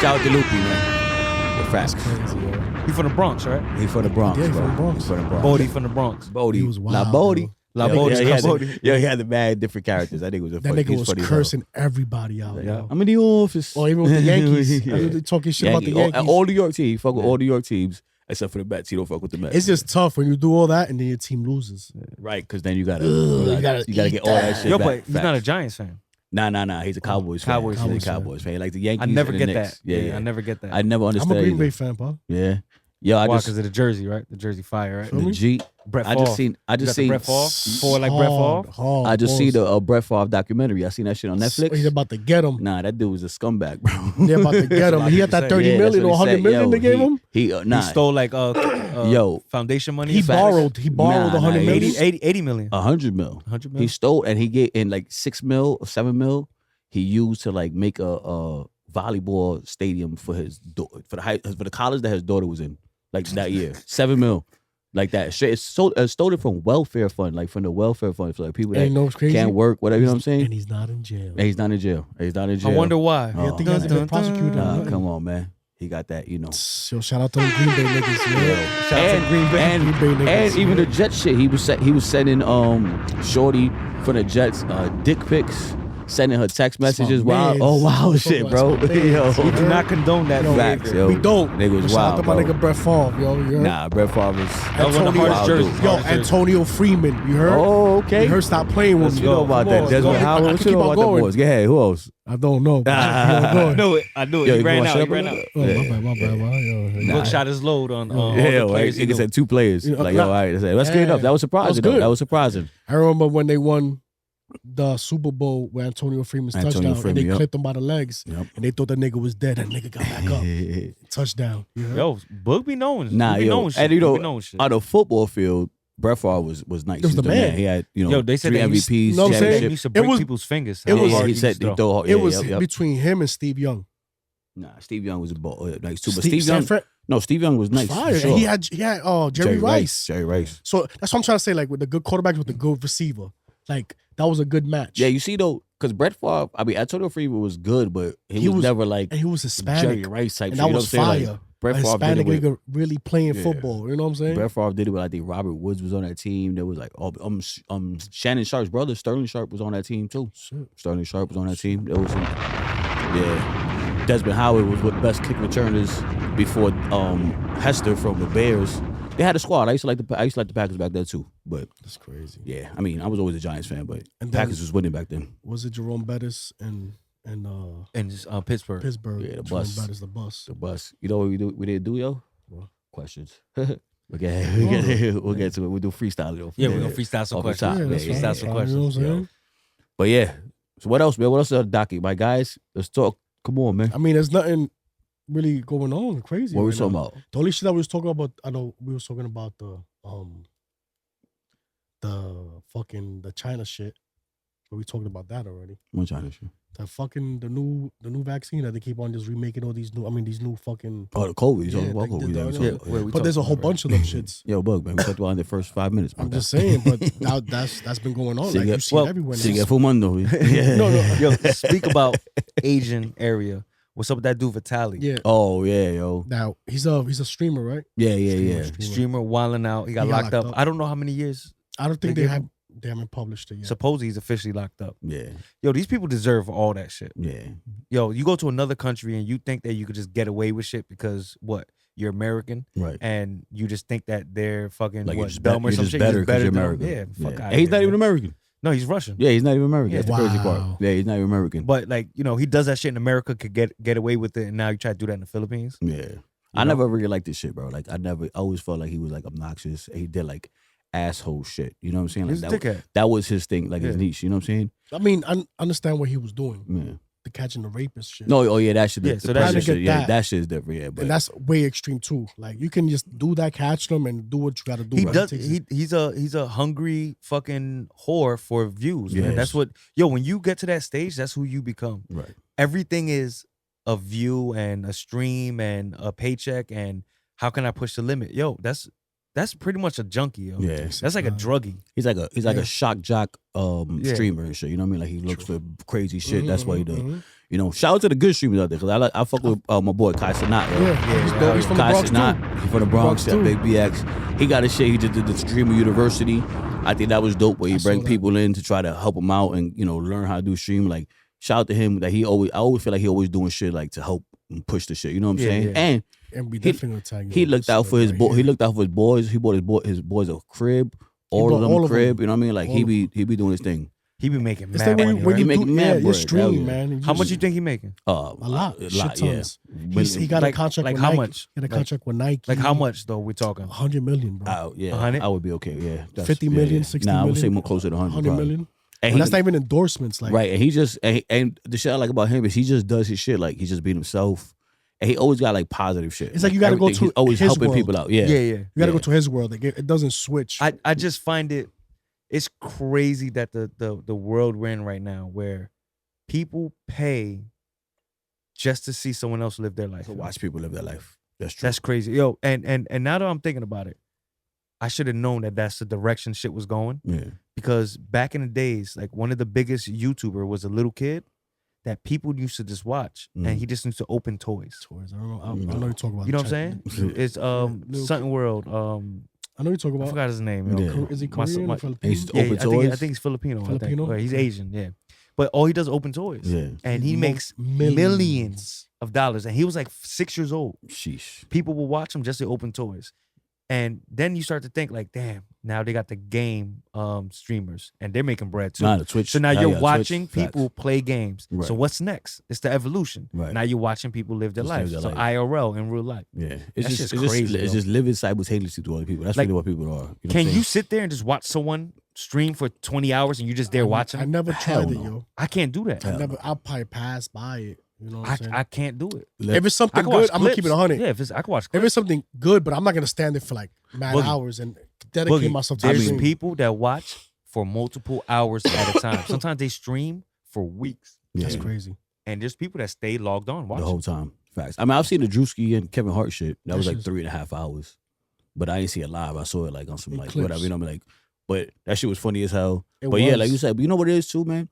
Shout out to Loopy, man. The facts. Crazy, yo. He from the Bronx, right? He from the Bronx. Yeah, he bro. from the Bronx. He from the Bronx. Bodie from the Bronx. Bodie. He was wild, La Bodie. bro. La Yeah, Bodie. he La had Bodie. he had the mad different characters. I think it was a That funny. nigga he's was funny as cursing everybody out. hell. Yo. I'm in the office. Or even with the Yankees. Yeah. I mean, they talking shit about the Yankee. Yankees. All New York teams. He fuck with all New York teams except for the Mets. He don't fuck with the Mets. It's just tough when you do all that and then your team loses. right because then you gotta you gotta get eat all that that. shit Yo, back. but he's not a Giants fan. Nah. He's a Cowboys fan. Cowboys He's fan. a Cowboys fan. Like the Yankees. I never and the get Knicks. that. Yeah. I never get that. I never I'm understood. a Green either. Bay fan, pa. Yeah. Yo, I Why? just Because of the jersey, right? The jersey fire, right? the G. Brett I Favre. just seen. I You just got the seen. Brett Favre? Forward like Brett Favre? Hard, I just pause. see the Brett Favre documentary. I seen that shit on Netflix. He's about to get him. Nah, that dude was a scumbag, bro. They're about to get him. lot He of got people that say. 30 million or 100 million they gave him. He nah. He stole like Yo. foundation money. He or borrowed. He borrowed Nah, 100 nah, million. 80 million. 100 mil. 100 He million. stole and he gave in like 6 mil or 7 mil. He used to like make a volleyball stadium for his for the college that his daughter was in like that year. 7 mil. like that. Straight, it's stolen from welfare fund, like from the welfare fund for like people And that you know what's crazy? can't work, whatever. You know what I'm saying? And he's not in jail. And he's not in jail. He's not in jail. I wonder why. Yeah, I think he hasn't been prosecuted. Nah, nothing. come on, man. He got that, you know. Yo, shout out to the Green Bay niggas. Yeah. Shout out to the Green Bay. And, Green Bay niggas, and even yeah. the Jets shit. He was sending Shorty from the Jets dick pics, sending her text messages. Wow, mans. oh wow, That's shit, my bro. mans. Yo, We do not condone that Yo, facts, behavior. yo. We don't. Nigga was Shout out wild, to my bro. nigga Brett Favre, yo. You heard? Nah, Brett Favre's. That was one of the hardest Wild jerseys. dude. Yo, Hardest jerseys. Antonio Freeman, you heard? Oh, okay. You heard? Stop playing with What me. you know about Come that? on, Desmond let's go. Howard. I What can you keep know on about that going. boys? Go ahead. Who else? I don't know. but I can keep on I going. knew it. I knew it. Yo, He you ran gonna out. shut He up a ran little out. bit? Oh, my bad. Yo. Book shot his load on all Yeah, the like, players. nigga said 2 players. You know, Like, yo, all right, that's good yeah. enough. That was surprising. That was though. good. That was surprising. I remember when they won the Super Bowl with Antonio Freeman's Antonio touchdown, Freeman, and they yep. clipped him by the legs, Yep. and they thought the nigga was dead. That nigga got back up. Touchdown. You heard? Yo, Book be knowing. Nah, He be yo, knowing shit. and you He know, be knowing shit. on the football field, Brett Favre was nice. It was He's the man. He had, you know, Yo, they said 3 that he used- MVPs, know what I'm saying? He championship. used to break was- people's fingers. it was- How Yeah, hard he he said used to he throw. throw. It was yep. between him and Steve Young. Nah, Steve Young was a ball, nice too. But Steve Young, Sanford no, Steve Young was nice. fire. For sure. And he had Jerry Rice. Jerry Rice. So that's what I'm trying to say. Like with the good quarterbacks with the good receiver, like that was a good match. Yeah, you see though, because Brett Favre, I mean, Antonio Freeman was good, but he He was was- never like and he was Hispanic, Jerry Rice type. and shit, that you know was what I'm saying? fire. Like, Brett a Favre did Hispanic it with, nigga really playing Yeah. football. You know what I'm saying? Brett Favre did it with, I think Robert Woods was on that team. There was like Shannon Sharp's brother, Sterling Sharp, was on that team too. Shit. Sterling Sharp was on that team. There was some, yeah. Desmond Howard was with best kick returners before Hester from the Bears. They had a squad. I used to like the Packers back then too. But That's crazy. yeah, I mean, I was always a Giants fan, but And then- Packers was winning back then. Was it Jerome Bettis and And just Pittsburgh. Pittsburgh? Yeah, the Jerome bus. Bettis, the bus. The bus. You know what we didn't do, yo? What? Questions. Okay, we'll get to it. We'll do freestyle though. Yeah, we're gonna freestyle some Off the questions. top. Yeah, that's yeah, fine. yeah, That's some fine, you know what I'm questions, saying? But yeah. So what else, man? What else is on the docket? My guys, let's talk. Come on, man. I mean, there's nothing really going on crazy. What we right talking now. about? The only shit that we was talking about, I know we was talking about the fucking the China shit. But we talked about that already. One China shit. The fucking the new vaccine that they keep on just remaking all these new fucking. Oh, the COVID. You talking Yeah, about they COVID? did Yeah, that, we yeah. talking- Where we But there's a talking whole about, bunch of them shits. Yo, Bug, man. We talked about it in the first 5 minutes. I'm just saying, but that's been going on. Like you see it everywhere. Sigue now. fumando. Yeah. No, Yo, speak about Asian area. What's up with that dude Vitaly? Yeah. Oh, yeah, yo. Now he's a streamer, right? Yeah, yeah, yeah. Streamer wilding out. He got locked up. I don't know how many years. I don't think They they haven't published it yet. Supposedly he's officially locked up. Yeah, Yo, these people deserve all that shit. yeah. Yo, you go to another country and you think that you could just get away with shit because what? You're American Right. and you just think that they're fucking Like, what, you're just, dumb or you're some just shit. better because you're than American. them. Yeah, fuck out. And he's not even American. No, he's Russian. Yeah, he's not even American. Yeah. That's the crazy part. Wow. Yeah, he's not even American. But like, you know, he does that shit in America, could get away with it, and now you try to do that in the Philippines. Yeah. I know? never really liked this shit, bro. Like, I always felt like he was like obnoxious. He did like asshole shit. You know what I'm saying? Like, He's a dickhead. that was his thing, like his Yeah. niche. You know what I'm saying? I mean, I understand what he was doing, Yeah. the catching the rapist shit. No, oh yeah, that shit. Yeah, The so that's- pressure I shit. get Yeah, that. that shit is different. Yeah, but and that's way extreme too. Like you can just do that, catch them, and do what you got to do. He right? does. It takes- He's a hungry fucking whore for views, man. Yes. That's what. Yo, when you get to that stage, that's who you become. right. Everything is a view and a stream and a paycheck and how can I push the limit? Yo, that's pretty much a junkie, yo. Yeah. That's like a druggie. He's like Yeah. a shock jock Yeah. streamer and shit. You know what I mean? Like he looks for crazy shit. Mhm, That's why he does. mhm. You know, shout out to the good streamers out there because I fuck with my boy Kai Sinat. Yo. Yeah, he's dope. He's from the Kai Bronx Sinat, too. he's from the Bronx, Bronx, that Big BX. He got his shit. He just did the Streamer University. I think that was dope where he I saw bring that. people in to try to help him out and, you know, learn how to do stream. Like, shout out to him that I always feel like he always doing shit like to help and push the shit. You know what I'm Yeah, saying? yeah. And And we He- definitely gonna tag you. he on looked this out for his right boy. here. He looked out for his boys. He bought his boys a crib. All bought of them all a of crib. them. You know what I mean? Like All he of be doing his thing. He be making It's mad like when money, you, when right? you He do making mad your bread, stream, hell yeah. man. and How just- much you think he making? A lot, shit yeah. tons. He got Like- a contract. like with how Nike. much? He got a Like- contract with Nike. Like how much though? We're talking. 100 million, bro. Yeah, 100? I would be okay. Yeah, that's, 50 yeah, million, yeah. 60 Nah, I would million. say more closer to 100. 100 probably. million. And And that's not even endorsements. Like, right, and he just and the shit I like about him is he just does his shit like he just being himself, and he always got like positive shit. It's like you gotta go everything, to he's always his helping world. people out. Yeah, Yeah. you gotta Yeah. go to his world. Like, it doesn't switch. I just find it's crazy that the world we're in right now where people pay just to see someone else live their life. to watch people live their life. That's true. That's crazy. Yo, and now that I'm thinking about it, I should have known that that's the direction shit was going. Yeah. Because back in the days, like one of the biggest YouTuber was a little kid that people used to just watch, and he just used to open toys. Toys. I don't know. I know you talk about. You know what I'm saying? It's something world. I know you talk I about. forgot his name. Yeah. Yo. Is he My- Korean my- or Filipino? And he's Yeah, open I think, toys. I think he's Filipino. Filipino? I think. Or he's Asian. Yeah, but all he does is open toys. Yeah. And he makes millions of dollars, and he was like 6 years old. Sheesh. People will watch him just to open toys. And then you start to think like, damn, now they got the game streamers and they're making bread too. Nah, the Twitch. So now Yeah, you're yeah, watching Twitch, people play games. Right. So what's next? It's the evolution. Right. Now you're watching people live their Just life. live their So life. IRL in real life. Yeah, That's it's just just crazy, It's yo. just living simultaneously to other people. That's Like, really what people are. You know what Can I'm you saying? sit there and just watch someone stream for 20 hours and you just there watching? I never Hell tried it, no. yo. I can't do that. I never. I'll probably pass by it. You know what I'm saying? I can't do it. If it's I something can watch good, I'm gonna keep it clips. 100. Yeah, I can watch If clips. it's something good, but I'm not gonna stand there for like mad Boogie. hours and dedicate Boogie, myself to there's the stream. people that watch for multiple hours at a time. Sometimes they stream for weeks. That's Yeah. crazy. And there's people that stay logged on The watching. whole time. Facts. I mean, I've seen the Drewski and Kevin Hart shit. That was That like shit's- 3.5 hours, but I didn't see it live. I saw it like on some In like clips. whatever. You know, like, but that shit was funny as hell. It But yeah, was. like you said, but you know what it is too, man.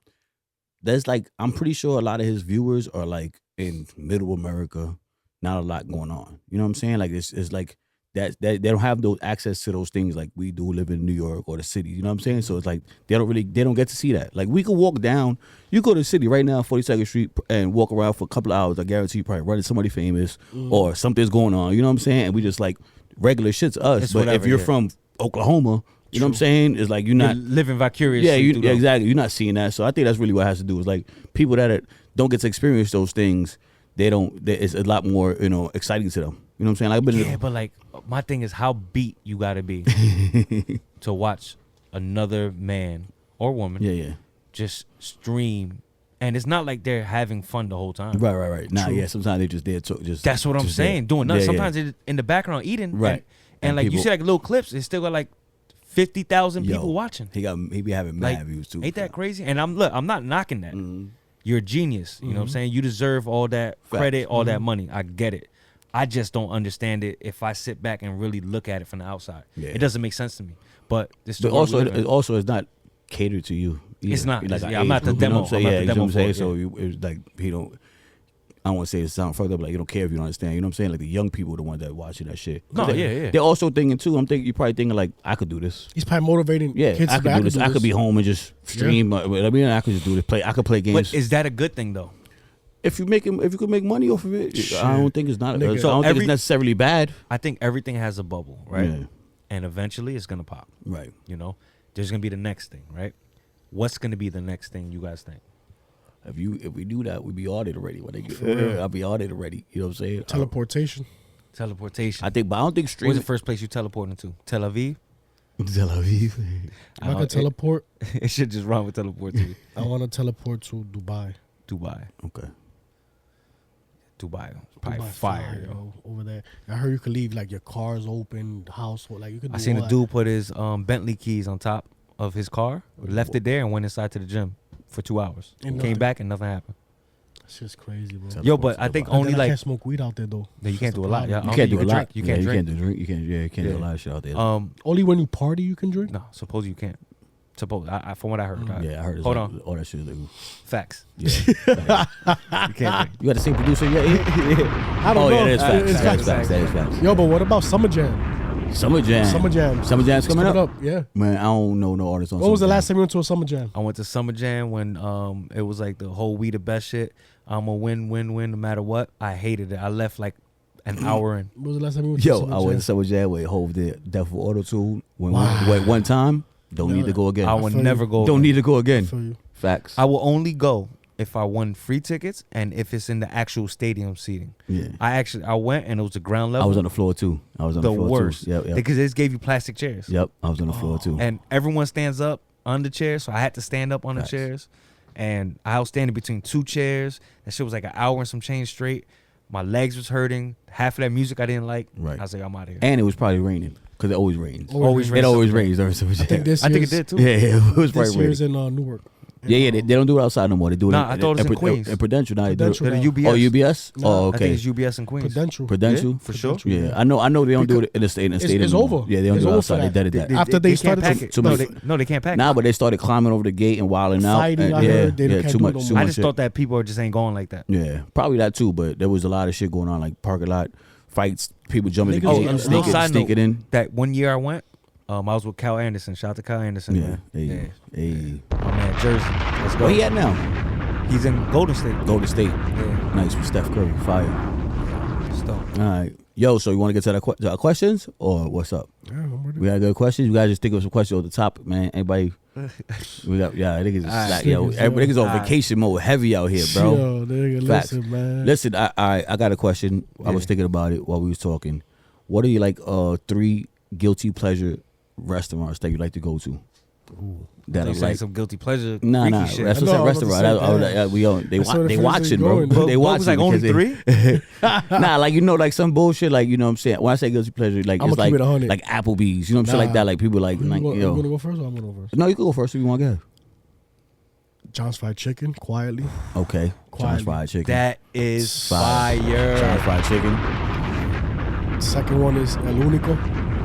That's like I'm pretty sure a lot of his viewers are like in Middle America. Not a lot going on. You know what I'm saying? Like it's like that they don't have those access to those things like we do live in New York or the city. You know what I'm saying? So it's like they don't get to see that. Like we could walk down. You go to the city right now, 42nd Street, and walk around for a couple of hours. I guarantee you probably run into somebody famous or something's going on. You know what I'm saying? And we just like regular shit to us. It's but if whatever, you're yeah. from Oklahoma, you know what I'm saying? It's like you're You're not. living vicariously. Yeah, through yeah, them. exactly. You're not seeing that. So I think that's really what it has to do. Is like people that don't get to experience those things. It's a lot more, exciting to them. You know what I'm saying? Like, I've been Yeah, but like my thing is how beat you gotta be to watch another man or woman yeah. just stream, and it's not like they're having fun the whole time. Right. Nah, True. yeah. Sometimes they just there to just. That's what I'm just there. saying. Doing nothing. Yeah, Sometimes they're in the background eating. Right. And And like you people- see like little clips, it's still got like 50,000 Yo, people watching. He be having mad Like, views too. Ain't that crazy? And I'm not knocking that. Mhm. You're a genius. You know what I'm saying? You deserve all that credit, all that money. I get it. I just don't understand it if I sit back and really look at it from the outside. Yeah. It doesn't make sense to me. But this But also, it's not catered to you. either. It's not. Like It's- an yeah, I'm not age the group, you know demo. what I'm saying? I'm not Yeah, the you know what I'm demo saying? for it, So it's like he don't. I don't want to say it sound fucked up, like you don't care if you don't understand. You know what I'm saying? Like the young people, the ones that watching that shit. 'Cause No, they- yeah. They're also thinking too. You're probably thinking like, I could do this. He's probably motivating Yeah, kids I to could be, do this. I could be home and just stream. I mean, I could just do this. I could play games. But is that a good thing though? If you could make money off of it, I don't think it's not. Nigga. I So don't think it's necessarily bad. I think everything has a bubble, right? Yeah. And eventually it's gonna pop. Right. You know, there's gonna be the next thing, right? What's gonna be the next thing you guys think? If we do that, we'd be audited already. When they get, real. I'll be audited already. You know what I'm saying? Teleportation. Teleportation. I think, but I don't think Where's streaming. the first place you teleporting to? Tel Aviv? Tel Aviv. If I could teleport, It should just run with teleport to I want to teleport to Dubai. Dubai. Okay. Dubai. Probably Dubai fire, yo. over there. I heard you could leave like your cars open, household, like you could. Do I seen all a that. dude put his Bentley keys on top of his car, left it there, and went inside to the gym for 2 hours. And Came nothing. back and nothing happened. That's just crazy, bro. Tele- Yo, but I think And only then I like can't smoke weed out there though. no, you can't That's do a the lot. Yeah, problem. You can't do a lot. Drink. You can't drink. You can't do a Yeah. lot of shit out there. Only when you party you can drink. No, suppose you can't. Suppose from what I heard. Yeah, I heard. It's Hold like, on. all that shit is legal. Facts. Yeah. You can't drink. You got the same producer? Yeah. I don't Oh know. yeah, that is facts. It's That is facts. facts. That is facts. Yo, but what about Summer Jam? Summer Jam. Summer Jam. Summer Jam's It's coming up. Yeah. Man, I don't know no artists on. When was the Summer last time you went to a Summer Jam? I went to Summer Jam when it was like the whole we the best shit. I'm a win no matter what. I hated it. I left like an hour in. When was the last time you went Jam. to Yo, Summer I Jam? went to Summer Jam with Hove did Death for Auto Tune. Wow. Went one time. Don't No, need to go again. I would feel never you. go. Don't again. need to go again. For you. Facts. I will only go if I won free tickets and if it's in the actual stadium seating. Yeah. I went and it was the ground I level. was on the floor too. I was on the, the floor worst. too. Yep. Because they just gave you plastic chairs. Yep. I was on the floor too. And everyone stands up on the chairs, so I had to stand up on the Facts. chairs. And I was standing between two chairs. That shit was like an hour and some change straight. My legs was hurting. Half of that music I didn't like. Right. I was like, I'm out of here. And it was probably raining because it always rains. Always It rains. always rains during Summer I think Jam. this I think it year's- did too. Yeah, it was This probably year's raining. in Newark. Yeah, they don't do it outside no more. They do it. Nah, I thought it was in Queens. In Prudential. Now they do it. Prudential. The now. UBS. Oh, UBS. No, Oh, I think okay. it's UBS in Queens. Prudential. Prudential. Yeah, for sure. Yeah, I know they don't do it in the state. It's anymore. over. Yeah, they don't It's do it over outside. for They that. did that. After they can't started pack to- it. too No, much- they can't pack Nah, it. but they started climbing over the gate and wilding out. Fighting, and, I yeah, heard they yeah, can't too do much. no Too more. I much just shit. thought that people just ain't going like that. Yeah, probably that too. But there was a lot of shit going on, like parking lot fights, people jumping the Niggas gate, on the sneaking, side sneaking note, in. That one year I went, I was with Cal Anderson. Shout out to Cal Anderson. Yeah, Man. hey, hey. My man, Jersey. Let's go. Where he at now? He's in Golden State. Golden State. Yeah, Nice with Steph Curry. Fire. stuff. All right, yo. So you want to get to to our questions or what's up? Yeah, I'm ready. We got good questions. You guys just think of some questions on the topic, man. Anybody? We got niggas. Alright. Like, yo, niggas on Alright. vacation mode, heavy out here, bro. Yo, nigga, Facts. listen, man. Listen, I got a question. I was Yeah. thinking about it while we was talking. What are you like 3 guilty pleasure restaurants that you like to go to? That They is like like some guilty pleasure. nah. freaky shit. That's I what know, I I said was restaurant. about to say, They That's where the they fans watching, is bro. going. They Bo was watching like only because 3. nah, like like some bullshit. Like you know what I'm saying. When I say guilty pleasure, like I'ma it's like keep it 100. like Applebee's. You know what I'm saying? Like Nah. that. Like people like You yo. gonna go first or I'm gonna go first? No, you can go first if you want to go. John's Fried Chicken, quietly. Okay. John's Quietly. fried chicken. That is Fire. fire. John's fried chicken. Second one is El Único.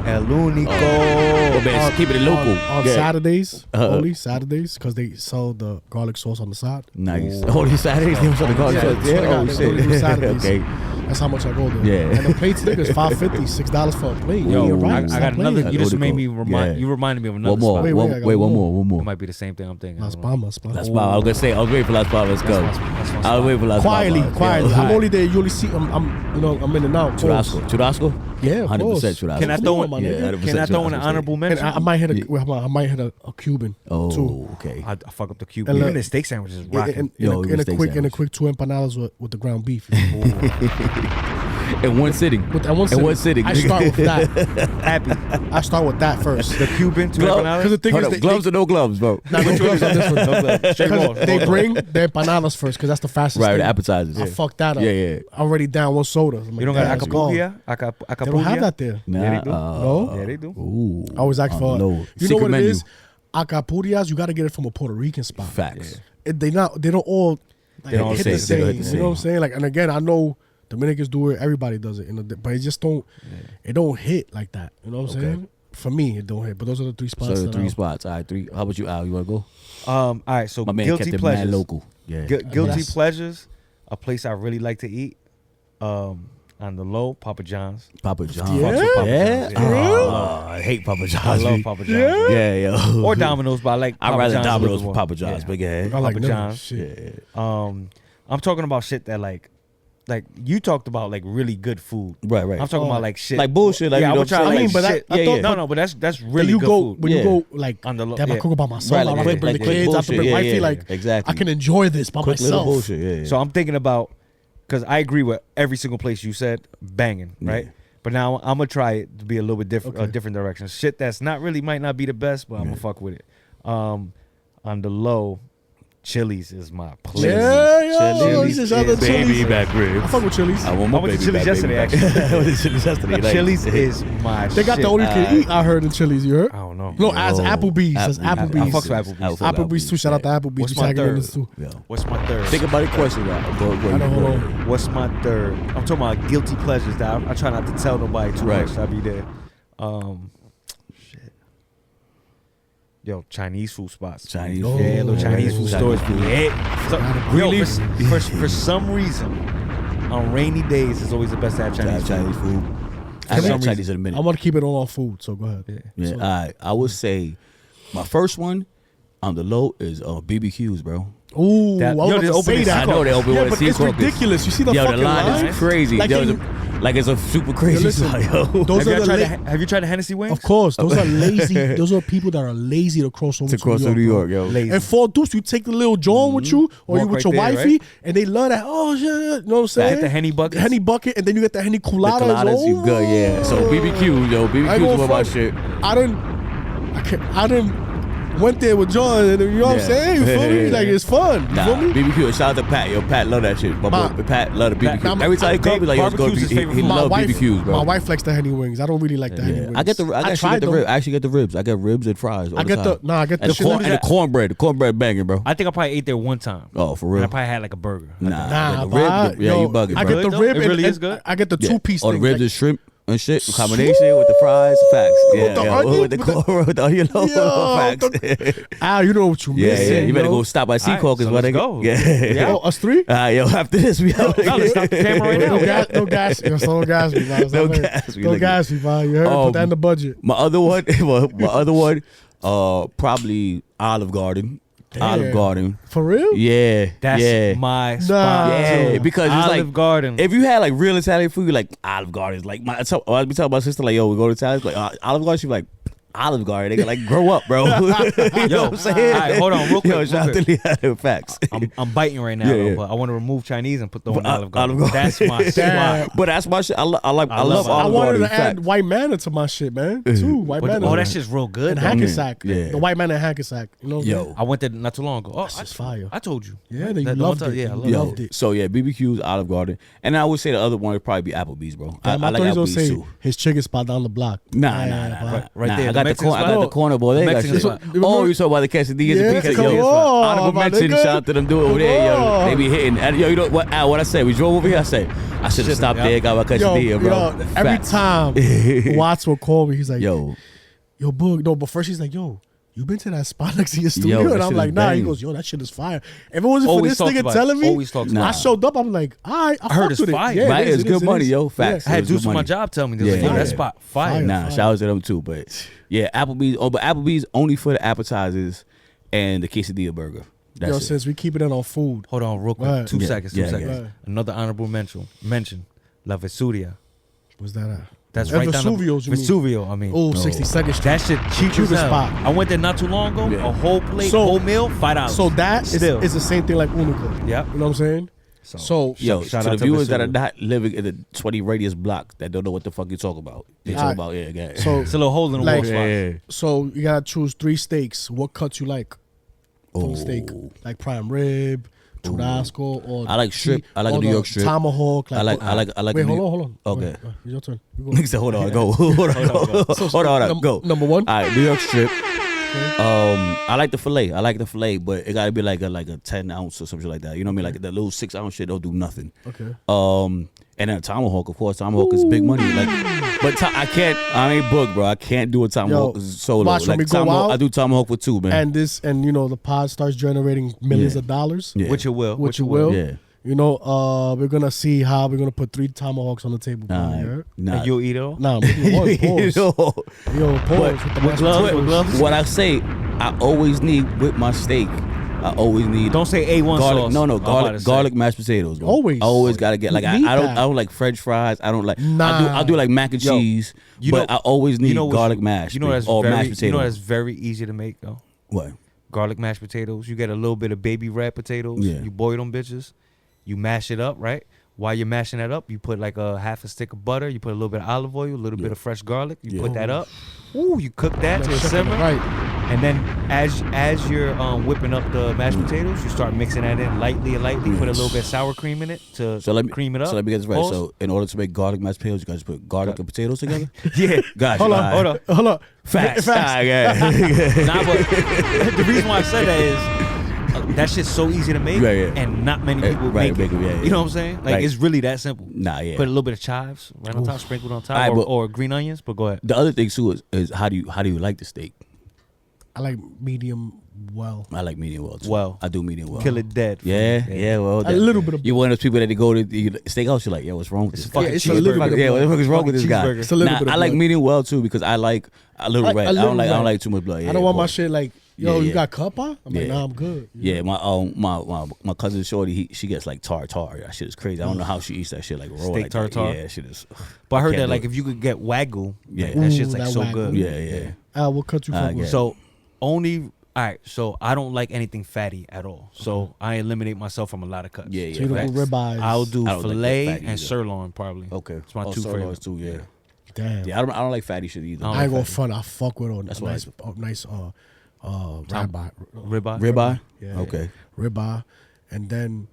El Único. Oh, man, keep it local. On Yeah. Saturdays, Uh-huh. only Saturdays, because they sell the garlic sauce on the side. Nice. Oh, these Saturdays, they was on the garlic Yeah, sauce. swear to Yeah. God, Oh they only do shit. Saturdays. Okay. That's how much I go there. Yeah. And the plates, niggas, $5.50, $6 for a plate. Yo, Yeah, Ooh. right. I Stop got another. playing. You just made me Yeah. remind. You reminded me of another One more. spot. Wait, One I got wait, one one more. more. One It more. might be the same thing I'm thinking. Las I don't know. Palmas, man. Las Palmas. I was gonna say. I was waiting for Las Palmas. Let's go. That's my spot. I was waiting for Las Quietly, Palmas. quietly. Yeah. I'm only there. You only see. I'm in and out. Churrasco. Churrasco. Yeah, of 100% course. Churrasco. Can I Come throw on, in? my Yeah, nigga. 100% Can I throw in Churrasco. an honorable And mention? I might hit a Cuban. too. Oh, okay. I fuck up the Cuban. And Even look- the steak sandwich is In, rocking. in, Yo, in, even a steak quick, sandwich. 2 empanadas with the ground beef. In one sitting. With that one In one sitting. I start with that. Happy. I start with that first. The Cuban two Glove- empanadas. Because the thing Hold is, up, they, gloves or no gloves, bro? nah, no gloves on this one. No gloves. Straight balls. Because they bring the empanadas first, because that's the fastest Right, thing. the appetizers. I fucked that up. Yeah, yeah. I'm already down one soda. I'm like, You don't got damn, it's gone. acapulco? They don't have that there. Nah, Yeah, they do. No? Yeah, they do. Ooh. I always ask for. no. You know Secret what menu. it is? Acapulcas, you got to get it from a Puerto Rican spot. Facts. They don't all like, They don't hit say- the they same. don't hit the You same. know what I'm saying? Like, and again, I know Dominicans do it. Everybody does it. But it just don't. It don't hit like that. You know what I'm saying? For me, it don't hit. But those are the 3 spots. So that 3 I- spots. All right, 3. How about you, Al? You want to go? All right. So My man kept guilty it mad pleasures. local. Yeah. Guilty Yes. pleasures. A place I really like to eat. On the low, Papa John's. Papa John's. Yeah? Fucks with Papa Yeah? John's, yeah. Oh, I hate Papa John's. I love B. Papa John's. Yeah, yo. Or Domino's, but I like I'd Papa rather John's a Domino's little than more. Papa John's, Yeah. but yeah. I like Papa them. John's. Shit. I'm talking about shit that like you talked about like really good food. Right, right. I'm talking about like shit. Like bullshit, like, yeah, you I know would what I'm try saying? like I mean, but shit. I Yeah, thought- yeah. No, but that's When really you good go, food. when Yeah. you go, like, On the low- damn, I yeah. cook by myself. Right, I like don't have to quick- bring like the quick kids. I have to bullshit. bring Yeah, wifey. yeah, Like, exactly. I can enjoy this by Quick little myself. bullshit. Yeah, yeah. So I'm thinking about because I agree with every single place you said banging, right? Yeah. But now I'm gonna try it to be a little bit different, Okay. different direction. Shit that's not really might not be the best, but I'm gonna fuck with it. On the low, Chili's is my place. Yeah, yeah. Chili's This is other is baby Chili's. back ribs. I fuck with Chili's. I want my I went to baby Chili's back, yesterday, baby back. actually. I went to Chili's yesterday. Like, Chili's is my. They got shit. the only can eat. I heard in Chili's. You heard? I don't know. No, as Yo. Applebee's. As Applebee's. I Applebee's. fucks with Applebee's. Applebee's too. Shout out to Applebee's. What's We my tagging in third? this too. Yo. What's my third? Think about the question. Go I don't hold on. What's my third? I'm talking about guilty pleasures that I try not to tell nobody too Right. much. I'll be there. Shit. Yo, Chinese food spots. Chinese Oh, food. Yeah, little Chinese food Chinese stores. food. Yeah. So, Really? yo, for some reason, on rainy days, it's always the best to have Chinese food. Chinese food. I haven't had Chinese in a minute. I want to keep it on food, so go ahead. Yeah, So- all right. I would say my first one on the low is BBQs, bro. Ooh, That- I was yo, about they to open say it- that. I know they open Yeah, one but at it's Seacrest. ridiculous. You see the Yo, fucking the line line? is crazy. Like, Yo, in- like it's a super crazy. listen, line, yo. those Have are you, the tried la- have you tried the Hennessy wings? Of course, those are lazy. Those are people that are lazy to cross over To cross to New York, bro. yo. Lazy. And for Deuce, you take the little John with you, or Walk you with right your there, wifey, right? and they love that. Oh shit, you know what I'm saying? At the Henny buckets? Henny bucket, and then you get the Henny The colada. coladas, you good, yeah. So BBQ, yo, I BBQ's go one of my front. shit. I didn't went there with John, and you know what I'm Yeah. saying? You feel me? Like it's fun. You Nah, feel me? BBQ. Shout out to Pat. Yo, Pat love that shit. My boy, Pat love the BBQ. Pat- Every time he comes, like, yo, let's go. Barbecue's his favorite He food. love BBQs, bro. My wife likes the Henny wings. I don't really like the Henny wings. I get the. I actually tried get the them. ribs. I actually get the ribs. I get ribs and fries. All I get the. the I get And the the, corn, shit. and the cornbread. The cornbread banging, bro. I think I probably ate there one time. Oh, for And real? I probably had like a burger. Nah, the but rib. Yeah, yo, you bugging, I bro. get the Good, rib. though? It and- really and is good? I get the Yeah. 2-piece Or the thing. ribs like- and shrimp and shit. Combination with the fries. Facts. Yeah, the yeah. onion, With the with the- corn, with the onion. Yo, Facts. Ah, you know what you Yeah, missing. yeah. You better yo. go stop by All right, Seacork, is so what let's they go. Yeah. Oh, us three? Yo, after this, we out. No, let's stop the camera right now. No gas, no gas. Yo, so don't gas me, man. No gas me, Don't nigga. gas me, man. You heard? Put that in the budget. My other one, probably Olive Garden. Olive Damn. Garden. For real? Yeah. That's yeah. my spot. Yeah, too. because it's Olive like Garden. if you had like real Italian food, like Olive Garden is like my. So I be telling my sister like, yo, we go to Italian, like Olive Garden. She be like, Olive Garden. They like grow up, bro. You know what I'm saying? all right, hold on, real quick, Yo, real shout out to Leah. Facts. I'm biting right now, Yeah, though, yeah. but I want to remove Chinese and put the one But, Olive Garden. Olive Garden. That's my Damn. spot. But that's my shit. I love I love Olive I Garden. wanted to Fact. add white manna to my shit, man. Too white But, manna. oh, that shit's real good. and though. Hackensack. Yeah. The white man and Hackensack. You know? Yo. I went there not too long ago. Oh, That's just fire. I told you. Yeah, that you That loved one it. time- Yeah, I You love Yo, loved it. so yeah, BBQ's, Olive Garden, and I would say the other one would probably be Applebee's, bro. Damn, I I like thought he was Applebee's gonna say too. his chicken spot down the block. Nah. Right Nah, there, I the got the Mexican corner. I got spot. the corner boy. They got Mexican shit. spot. Oh, you talking about the quesadillas Yeah, and pizzas? come Yo, on, honorable my mention. nigga. Shout out to them dude over there. Yo, Come on. they be hitting. And, yo, you know what? What I say? We drove over here. I said I should have stopped yeah. there. Got my Yo, quesadilla, bro. yo, every Facts. time Watts will call me, he's like, Yo, Boog. No, but first he's like, yo, you been to that spot next to your studio? that And I'm shit like, is nah. He banging. goes, yo, that shit is fire. If it wasn't for Always this talks nigga about it. telling me, Always talks about I it. showed up. I'm like, I heard fucked it's with it. fire. Yeah, right? it is, It's it good is, it money, is. yo. Facts. I had It's good dudes from my money. job tell me this. Yeah, Like, yo, yeah. that spot fire. Nah, shout out to them too. But yeah, Applebee's. Oh, but Applebee's only for the appetizers and the quesadilla burger. That's Yo, it. since we keep it in on food. Hold on, real quick. Right. 2 Yeah, seconds. yeah, 2 seconds. yeah. Another honorable mention. La Vesuria. What's that at? That's At right down the Vesuvio's, you mean? Vesuvio. I mean, Oh, 62nd Street. that shit cheap as Cutest hell. spot. I went there not too long ago. Yeah. A whole plate, So- whole meal, $5. So that Still. is the same thing like Unico. Yep. You know what I'm saying? So Yo, Shout to out the to viewers that are Vesuvio. not living in the 20 radius block that don't know what the fuck you talk about. They talk Alright. about, yeah, guys. so It's a little hole in the Like- wall spot. yeah. so you gotta choose 3 steaks. What cuts you like from Oh. the steak? Like prime rib, churrasco, or I like strip. I like or a New the York strip. Tomahawk. I like Wait, New- hold on. Okay. Wait, your turn. You go. Nigga said, hold on, go. Hold on, hold on, go. Number one. All right, New York strip. I like the fillet, but it gotta be like a 10 ounce or something like that. You know what I mean? Like that little 6 ounce shit don't do nothing. Okay. And then a tomahawk, of course. Tomahawk is big money. Like, but I ain't booked, bro. I can't do a tomahawk Yo, solo. watch when like we go tomahawk, out, I do tomahawk for 2, man. And you know the pod starts generating millions Yeah. of dollars. Yeah. Which it will. Which you will. Yeah. You know, we're gonna see how we're gonna put 3 tomahawks on the table. probably, you heard? Nah. And you'll eat it all? Nah, maybe one. Pause. Yo, Yo, pause. But with the with mashed gloves, potatoes. what I say, I always need with my steak. I always need Don't say A1 garlic. sauce. No, I'm about garlic. to say. Garlic mashed potatoes. Bro. Always. I always gotta get like You I need don't. that. I don't like French fries. I don't like. Nah. I do like mac and Yo, cheese. you but know- I always need what's- garlic mash. You know that's or very, mashed potatoes. You know that's very easy to make though. What? Garlic mashed potatoes. You get a little bit of baby red potatoes. Yeah. You boil them bitches. You mash it up, right? While you're mashing that up, you put like a half a stick of butter. You put a little bit of olive oil, a little bit of fresh garlic. You Yeah. put that up. Ooh, you cook that to a Check on simmer. the right. And then as you're whipping up the mashed potatoes, you start mixing that in lightly and lightly. Put a little bit of sour cream in it to So let me cream it up. So let me get this right. Pause. So in order to make garlic mashed potatoes, you guys put garlic and potatoes together. yeah, Gotcha. Hold on, All right. hold on. Facts. Facts. Ah, yeah. Nah, but the reason why I said that is that shit's so easy to make, Yeah, yeah. and not many people Right, make it. make it, yeah, yeah. You know what I'm saying? Like Right. it's really that simple. Nah, yeah. Put a little bit of chives right on top, sprinkled on top, Alright, but- or green onions. But go ahead. The other thing too is how do you like the steak? I like medium well. I like medium well too. Well. I do medium well. Kill it dead. Yeah, yeah. Well, A little bit of you one of those people that they go to the steakhouse. You're like, yo, what's wrong with It's this? a fucking it's a little cheeseburger. bit of Yeah, what the fuck is wrong with this guy? cheeseburger. It's a little Nah, bit of I like blood. medium well too because I like a little I like red. a I little don't like red. like too much blood. I don't want my boy. shit like, yo, Yeah, you yeah. got cuppa? I'm like, Yeah. nah, I'm good. Yeah, my cousin Shorty, she gets like tartar. That shit is crazy. I don't know how she eats that shit like raw. Steak like that. tartar? Yeah, that shit is. But I heard Can't that do like it. if you could get wagyu, Yeah. like, that shit's Ooh, like that so wagyu. good. Yeah. What cut you fuck yeah. with? So only. All right, so I don't like anything fatty at all. So I eliminate myself from a lot of cuts. Yeah, So you don't facts. do ribeyes. I'll do I don't like filet that fatty and either. sirloin probably. Okay, It's my oh, two sirloins favorites. too. Yeah, Damn. yeah. I don't like fatty shit either. I don't I ain't like gonna front. I fuck with a That's why nice Ribeye. Ribeye. Yeah, Okay. Ribeye, and then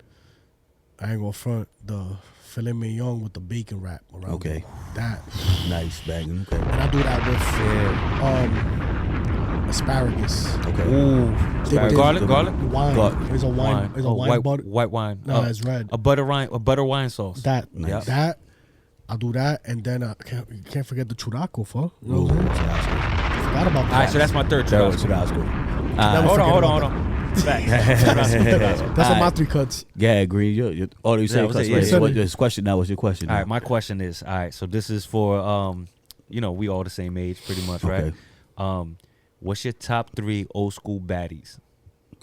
I ain't gonna front the filet mignon with the bacon wrap around. Okay. That, Nice banging. Okay. and I do that with asparagus. Okay. Ooh. They- Garlic. Wine. Gar- There's a wine. There's a wine white, butter. white wine. No, it's red. A butter wine sauce. That. Nice. That. I'll do that, and then you can't forget the churrasco, fuck. You know Ooh, what I'm saying? churrasco. Forgot about All that. right, so that's my third That was churrasco. churrasco. Hold on. Facts. That's on my 3 cuts. Yeah, agree. You you say Yeah, was it- cuss, yeah. right? What this question now? What's your question? All now? right, my question is, all right, so this is for we all the same age pretty much, right? Okay. What's your top 3 old school baddies?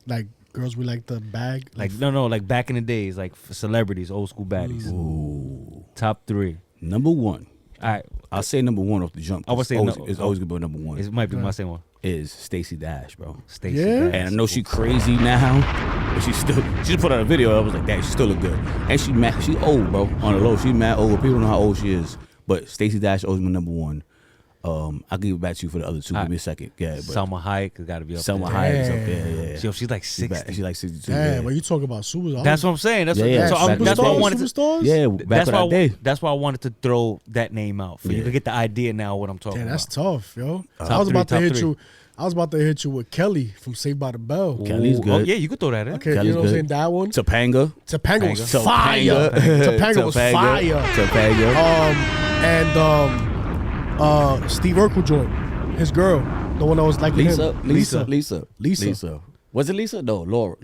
Like girls, we like the bag. Like no, like back in the days, like for celebrities, old school baddies. Ooh. Top 3. Number 1. All right, I'll say number 1 off the jump. I would say it's always gonna be number 1. it might be my same one. Is Stacey Dash, bro. Stacey. Yeah? Dash. And I know she crazy now, but she just put out a video. I was like, "That she still look good." And she old, bro. On the low, she mad old. People don't know how old she is, but Stacey Dash always my number 1. I'll give it back to you for the other 2. Give me a second. Yeah, but Selma Hayek got to be up Selma there. Hayek is up there. Yeah, She's like 60. She's like 62. Damn, yeah. when you talk about superstars, That's what I'm saying. That's Yeah, so back that's in why I the wanted to. Superstars? Yeah, back That's in why. that day. That's why I wanted to throw that name out for you Yeah. to get the idea now what I'm talking Damn, that's about. tough, yo. Top I was three, about to top hit three. you. I was about to hit you with Kelly from Saved by the Bell. Kelly's Ooh, good. Oh yeah, you could throw that in. Okay, Kelly's you know what I'm good. saying? That one. Topanga. Topanga was Topanga. fire. Topanga was fire. Topanga. And Steve Urkel joint, his girl, the one that was like Lisa. him. Lisa. Was it Lisa? No, Laura.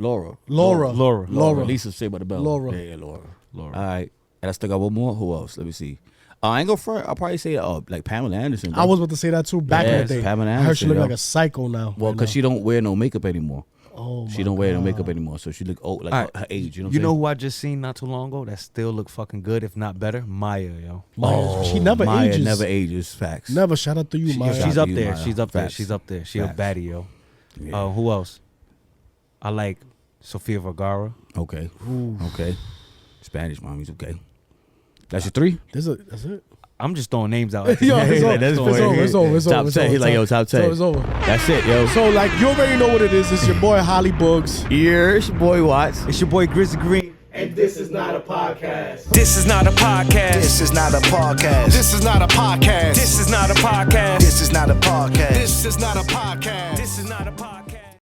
Laura. Lisa Saved by the Bell. Laura. Yeah, Laura. All right. And I still got one more. Who else? Let me see. I ain't gonna front. I'll probably say like Pamela Anderson. Bro. I was about to say that too. Back in Yes, the day, Pamela I heard she Anderson, look yo. like a psycho now. Well, because she don't wear no makeup anymore. Oh, She don't wear no makeup anymore, so she look old, like All right. her age. You know. You know who I just seen not too long ago that still look fucking good, if not better? Maya, yo. She never Maya ages. never ages. Facts. Never. Shout out to you, Maya. Shout She's out up to you, there. Maya. She's up there. Facts. She's up there. She a Facts. baddie, yo. Yeah. Who else? I like Sofia Vergara. Okay. Okay. Spanish mommy's okay. That's your 3. That's it. I'm just throwing names out. Yo, it's over. That's It's over. It's Top over. 10. He's like, yo, top 10. So it's over. That's it, yo. So like you already know what it is. It's your boy Holly Bugs. Here, it's your boy Watts. It's your boy Grizzly Green. This is not a podcast. This is not a podcast. This is not a podcast. This is not a podcast. This is not a podcast. This is not a podcast. This is not a podcast. This is not a podcast.